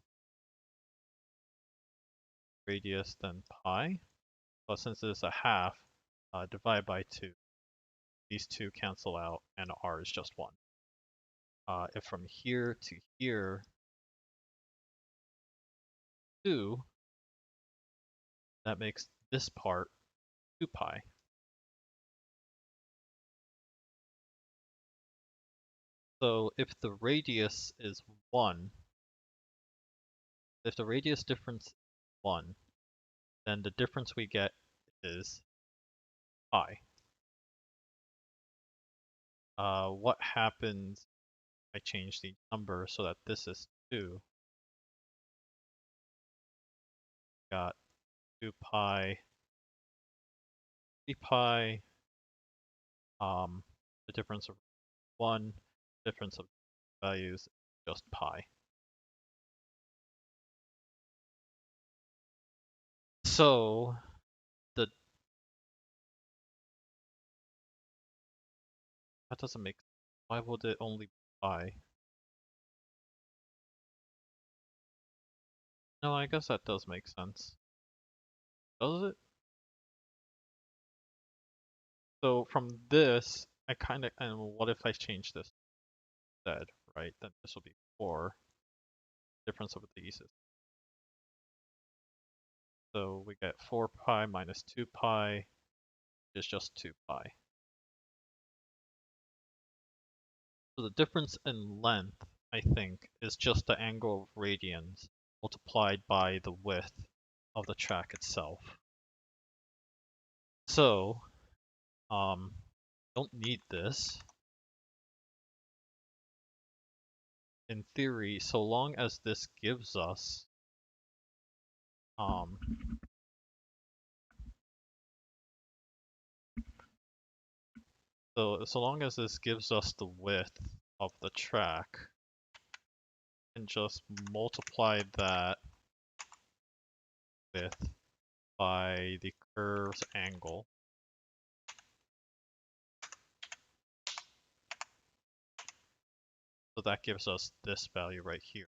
then pi. But since it's a half, divide by 2. These two cancel out and r is just 1. If from here to here 2, that makes this part 2 pi. So if the radius is 1, if the radius difference is 1, then the difference we get is pi. What happens if I change the number so that this is 2? Got 2 pi 3 pi, the difference of 1, difference of values, just pi. So, the that doesn't make, why would it only be pi? No, I guess that does make sense. Does it? So from this, I kind of, and what if I change this instead, right? Then this will be 4, difference of these is. So we get 4 pi minus 2 pi is just 2 pi. So the difference in length, I think, is just the angle of radians multiplied by the width of the track itself. So, don't need this. In theory, so long as this gives us, so long as this gives us the width of the track, and just multiply that width by the curve's angle. So that gives us this value right here.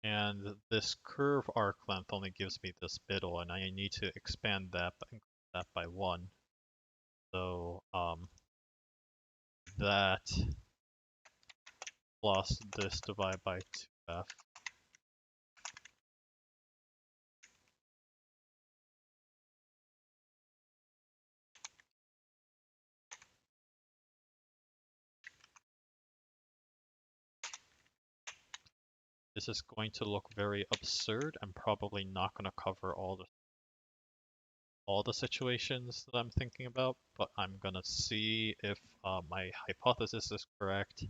And this curve arc length only gives me this middle, and I need to expand that by 1. So that plus this divided by 2f. This is going to look very absurd and probably not going to cover all the situations that I'm thinking about, but I'm going to see if my hypothesis is correct.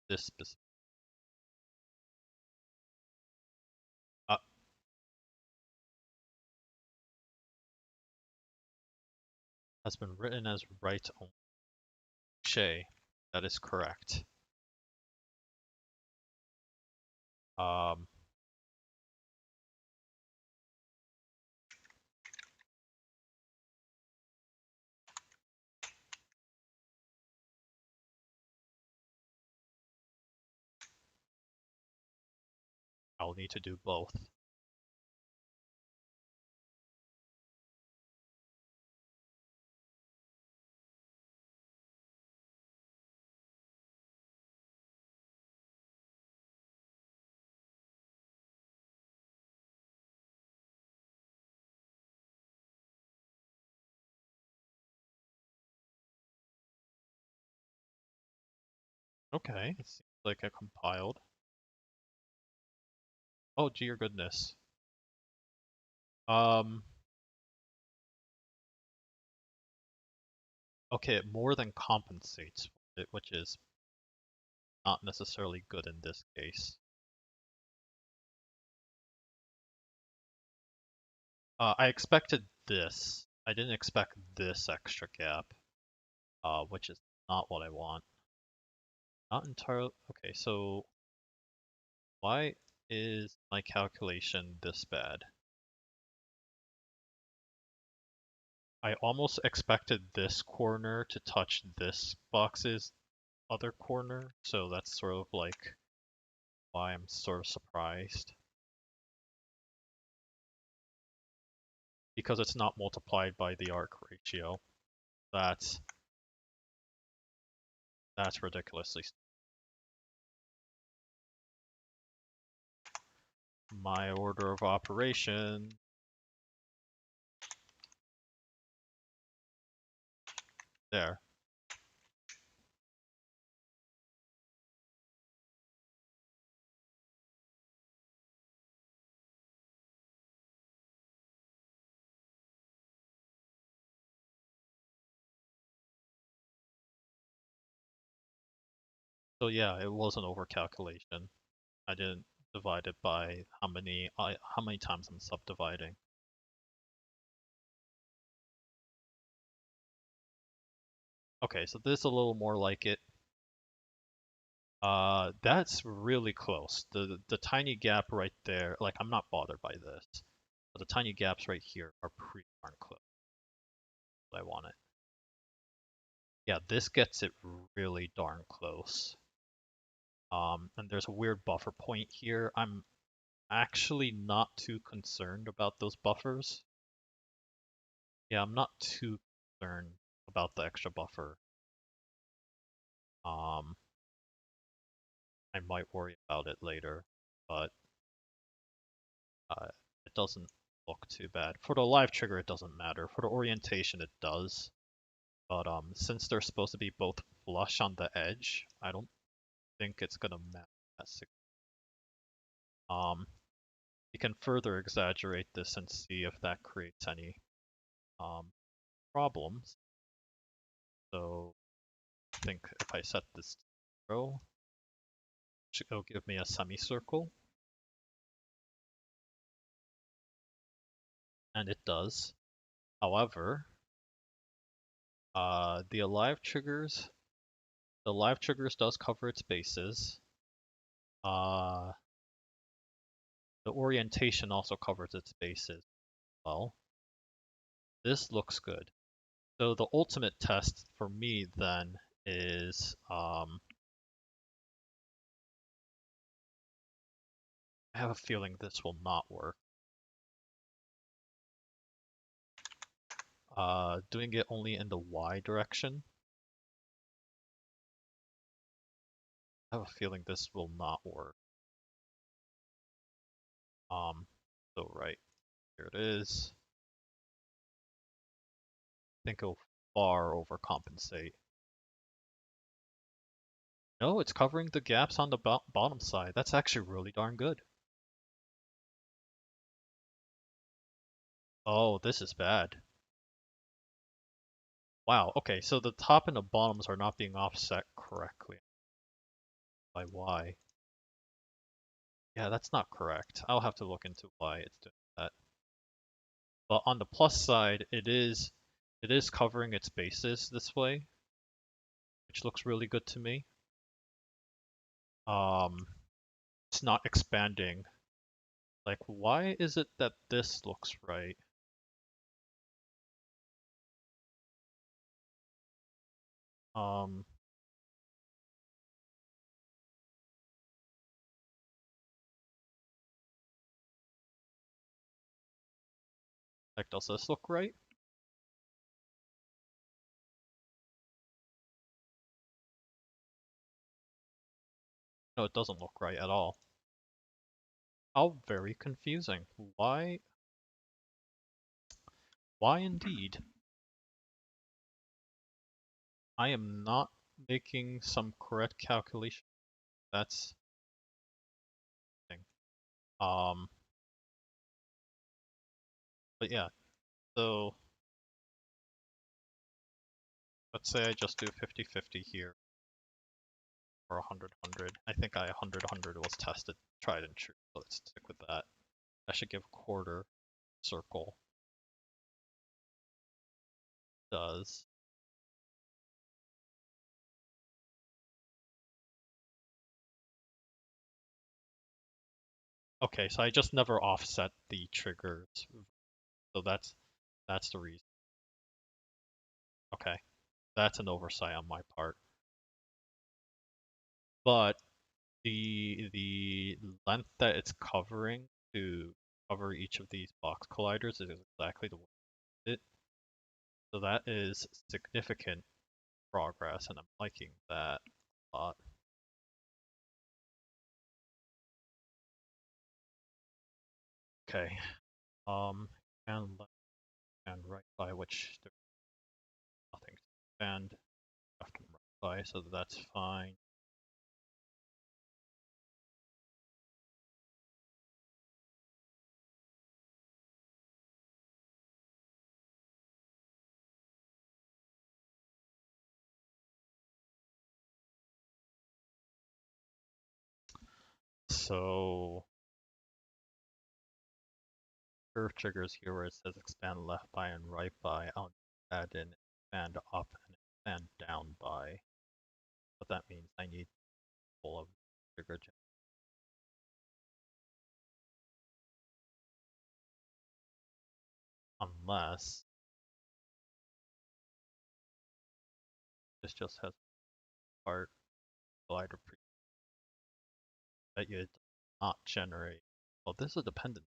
This specific has been written as right only. Shay, that is correct. Um, I'll need to do both. Okay, it seems like I compiled. Oh, dear goodness. Okay, it more than compensates for it, which is not necessarily good in this case. I expected this. I didn't expect this extra gap, which is not what I want. Not entirely. Okay, so why is my calculation this bad? I almost expected this corner to touch this box's other corner, so that's sort of like why I'm sort of surprised. Because it's not multiplied by the arc ratio. That's ridiculously. My order of operation. There. So yeah, it was an overcalculation. I didn't divide it by how many times I'm subdividing. Okay, so this is a little more like it. That's really close. The tiny gap right there, like I'm not bothered by this, but the tiny gaps right here are pretty darn close. I want it. Yeah, this gets it really darn close. And there's a weird buffer point here. I'm actually not too concerned about those buffers. Yeah, I'm not too concerned about the extra buffer. Um, I might worry about it later, but it doesn't look too bad. For the live trigger, it doesn't matter. For the orientation, it does. But since they're supposed to be both flush on the edge, I don't think it's gonna matter. Um, you can further exaggerate this and see if that creates any um, problems. So I think if I set this to 0, it'll give me a semicircle. And it does. However, the live triggers does cover its bases. Uh, the orientation also covers its bases. Well, this looks good. So the ultimate test for me then is I have a feeling this will not work. Doing it only in the Y direction. I have a feeling this will not work. So right, here it is. I think it'll far overcompensate. No, it's covering the gaps on the bottom side. That's actually really darn good. Oh, this is bad. Wow, okay, so the top and the bottoms are not being offset correctly. By why? Yeah, that's not correct. I'll have to look into why it's doing that. But on the plus side, it is covering its bases this way, which looks really good to me. Um, it's not expanding. Like, why is it that this looks right? Um, like, does this look right? No, it doesn't look right at all. How very confusing. Why? Why indeed? I am not making some correct calculation. That's the thing. Um, but yeah, so let's say I just do 50-50 here, or 100-100. I think 100-100 was tested, tried and true, so let's stick with that. I should give quarter circle. Does. Okay, so I just never offset the triggers, so that's the reason. Okay, that's an oversight on my part. But the length that it's covering to cover each of these box colliders is exactly the way it. So that is significant progress, and I'm liking that a lot. Okay, and left and right by which there's nothing to expand left and right by, so that's fine. So curve triggers here where it says expand left by and right by. I'll add in expand up and expand down by. What that means, I need full of trigger unless this just has part glider pre that you not generate. Well, this is a dependent.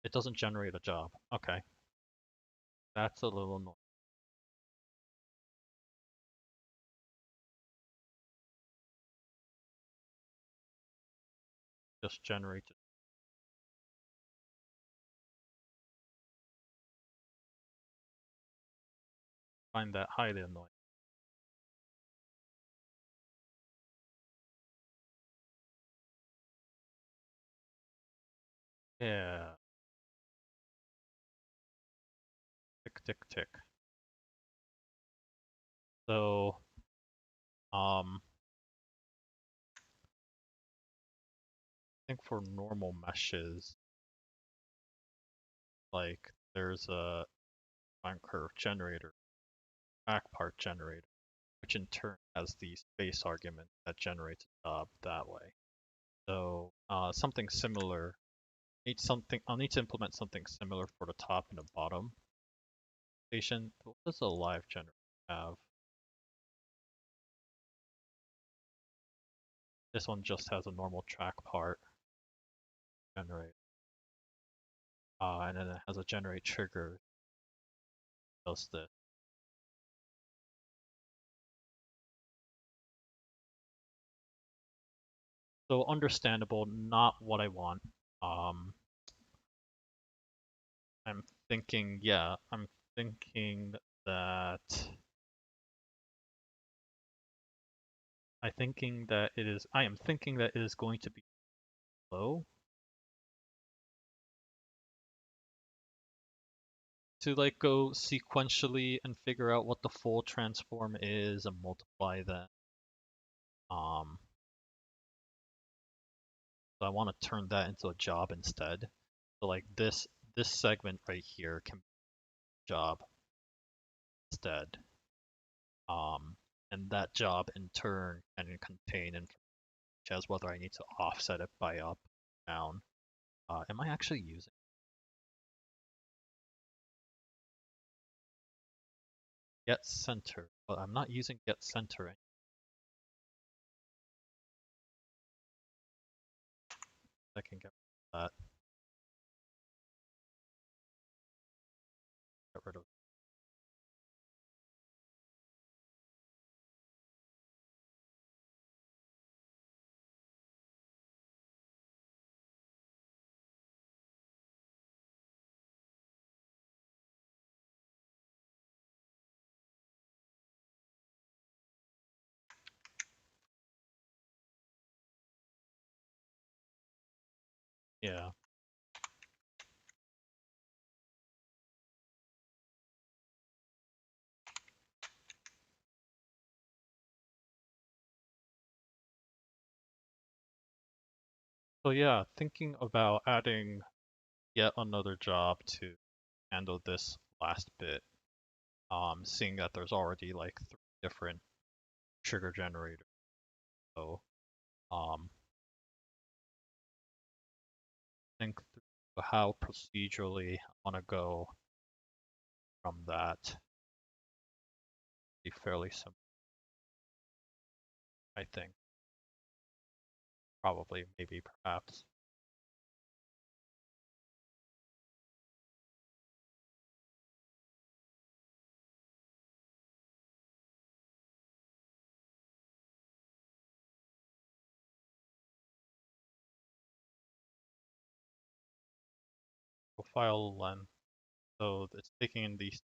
It doesn't generate a job. Okay, that's a little annoying. Just generate it. Find that highly annoying. Yeah. Tick tick tick. So, I think for normal meshes, like there's a fine curve generator, back part generator, which in turn has the space argument that generates a job that way. So something similar. I'll need to implement something similar for the top and the bottom station. What does a live generator have? This one just has a normal track part generate. And then it has a generate trigger. Does this. So understandable, not what I want. Um, I'm thinking, yeah, I'm thinking that I am thinking that it is going to be low to like go sequentially and figure out what the full transform is and multiply that. Um, so I want to turn that into a job instead. So like this segment right here can be a job instead. And that job in turn can contain information as whether I need to offset it by up, down. Am I actually using get center? But I'm not using get center. I can get rid of that. Get rid of. Yeah. So yeah, thinking about adding yet another job to handle this last bit. Seeing that there's already like 3 different trigger generators. So think through how procedurally I want to go from that. Be fairly simple, I think. Probably, maybe, perhaps. Profile length. So it's taking in these.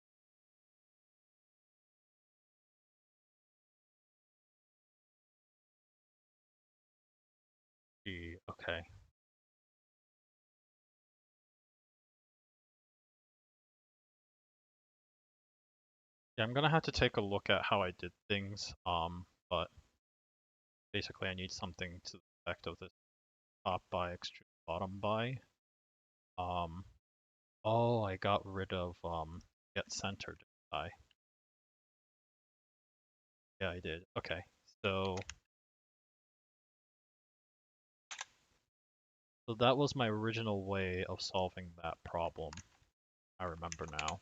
Okay. Yeah, I'm gonna have to take a look at how I did things. But basically I need something to the effect of this top by extrude bottom by. Um, oh, I got rid of get center, didn't I? Yeah, I did. Okay, so that was my original way of solving that problem. I remember now.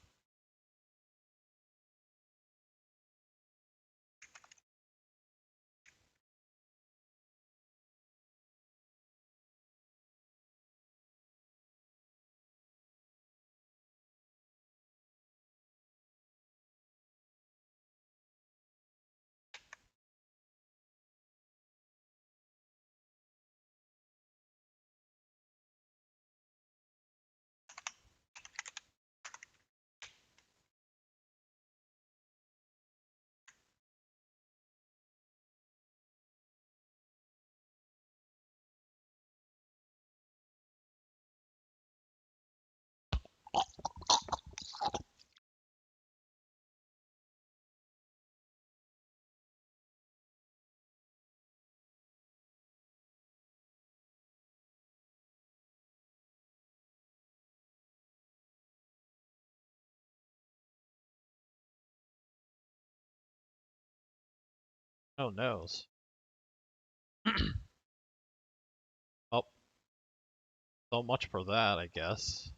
Oh noes. Oh, so much for that, I guess.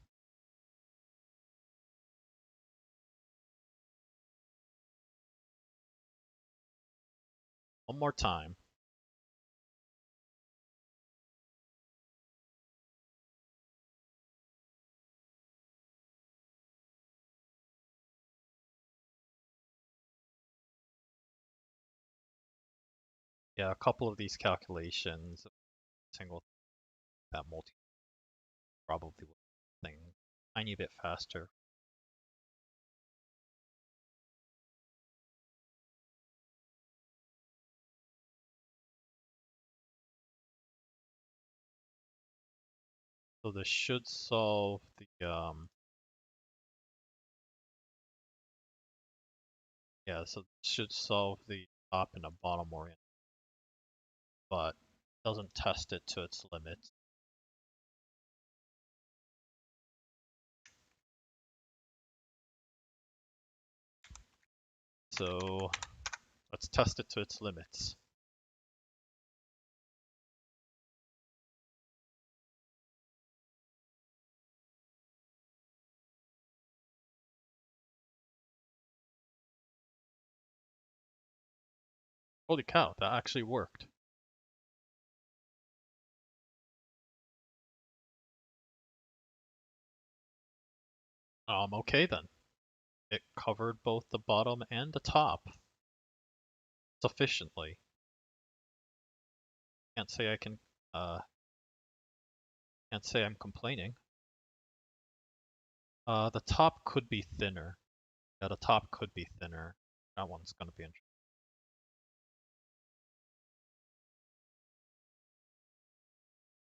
One more time. Yeah, a couple of these calculations, single that multi probably would thing tiny bit faster. So this should solve the yeah, so this should solve the top and the bottom orient, but doesn't test it to its limits. So let's test it to its limits. Holy cow, that actually worked. Okay then. It covered both the bottom and the top sufficiently. Can't say I can, can't say I'm complaining. The top could be thinner. Yeah, the top could be thinner. That one's gonna be interesting.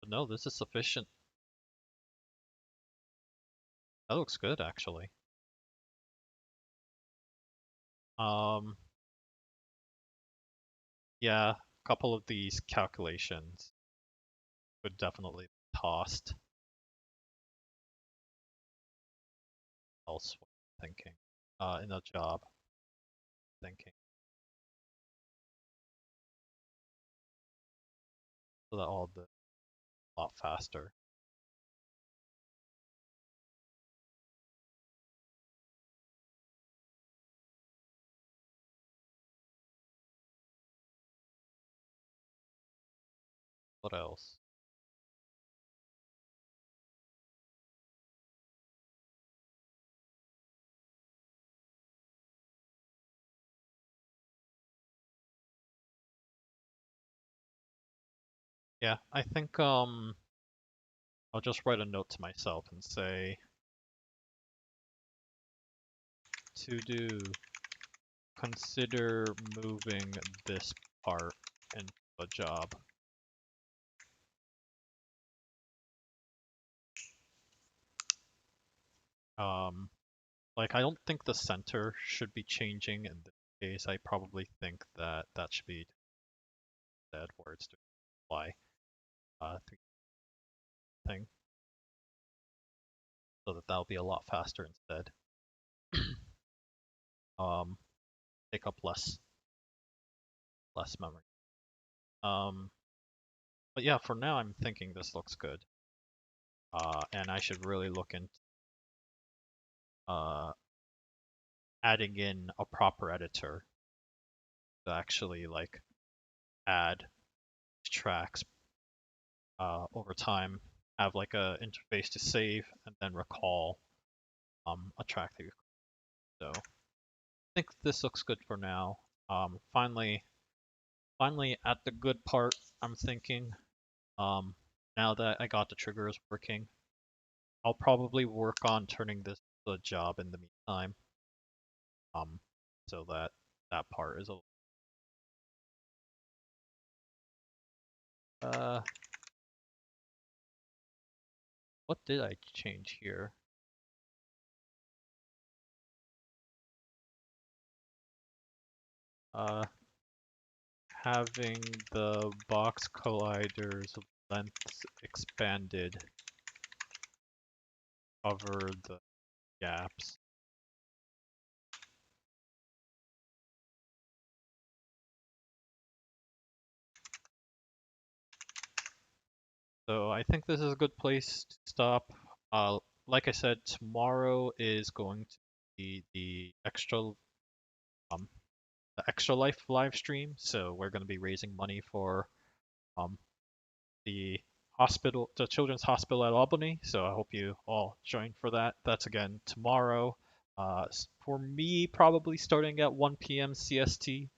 But no, this is sufficient. That looks good, actually. Um, yeah, a couple of these calculations could definitely be tossed elsewhere, thinking. In a job, thinking. So that all the a lot faster. What else? Yeah, I think I'll just write a note to myself and say to do consider moving this part into a job. Um Like, I don't think the center should be changing in this case. I probably think that that should be dead where it's doing fly thing, so that that'll be a lot faster instead. Um, take up less memory. Um, but yeah, for now I'm thinking this looks good. And I should really look into uh, adding in a proper editor to actually like add tracks over time. Have like a interface to save and then recall a track that you. So I think this looks good for now. Finally at the good part. I'm thinking now that I got the triggers working, I'll probably work on turning this to a job in the meantime. Um, so that that part is a what did I change here? Uh, having the box collider's length expanded cover the gaps. So I think this is a good place to stop. Like I said, tomorrow is going to be um the extra life live stream. So we're going to be raising money for um the the Children's Hospital at Albany. So I hope you all join for that. That's again tomorrow. For me, probably starting at 1 p.m. CST.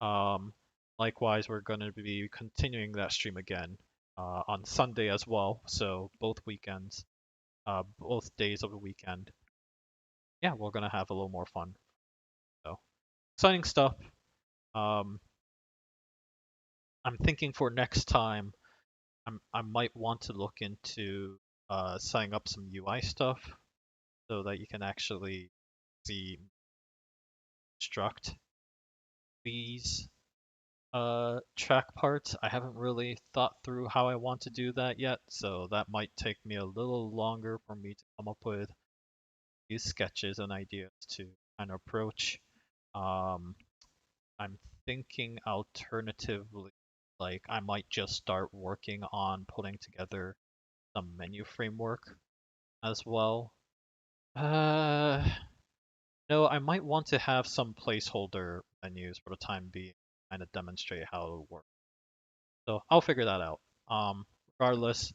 Um, Likewise, we're going to be continuing that stream again on Sunday as well. So both weekends, both days of the weekend. Yeah, we're going to have a little more fun. So exciting stuff. Um, I'm thinking for next time, I might want to look into setting up some UI stuff so that you can actually see construct these track parts. I haven't really thought through how I want to do that yet, so that might take me a little longer for me to come up with these sketches and ideas to kind of approach. Um, I'm thinking alternatively, like I might just start working on putting together some menu framework as well. Uh, no, I might want to have some placeholder menus for the time being, kind of demonstrate how it works. So I'll figure that out. Regardless,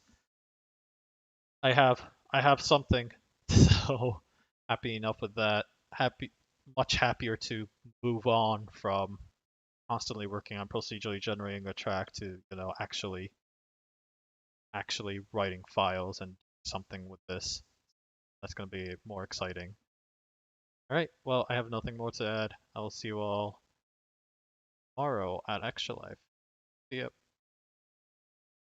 I have I have something, so happy enough with that. Much happier to move on from constantly working on procedurally generating a track to actually writing files and something with this. That's going to be more exciting. All right, well, I have nothing more to add. I will see you all tomorrow at Extra Life. See ya.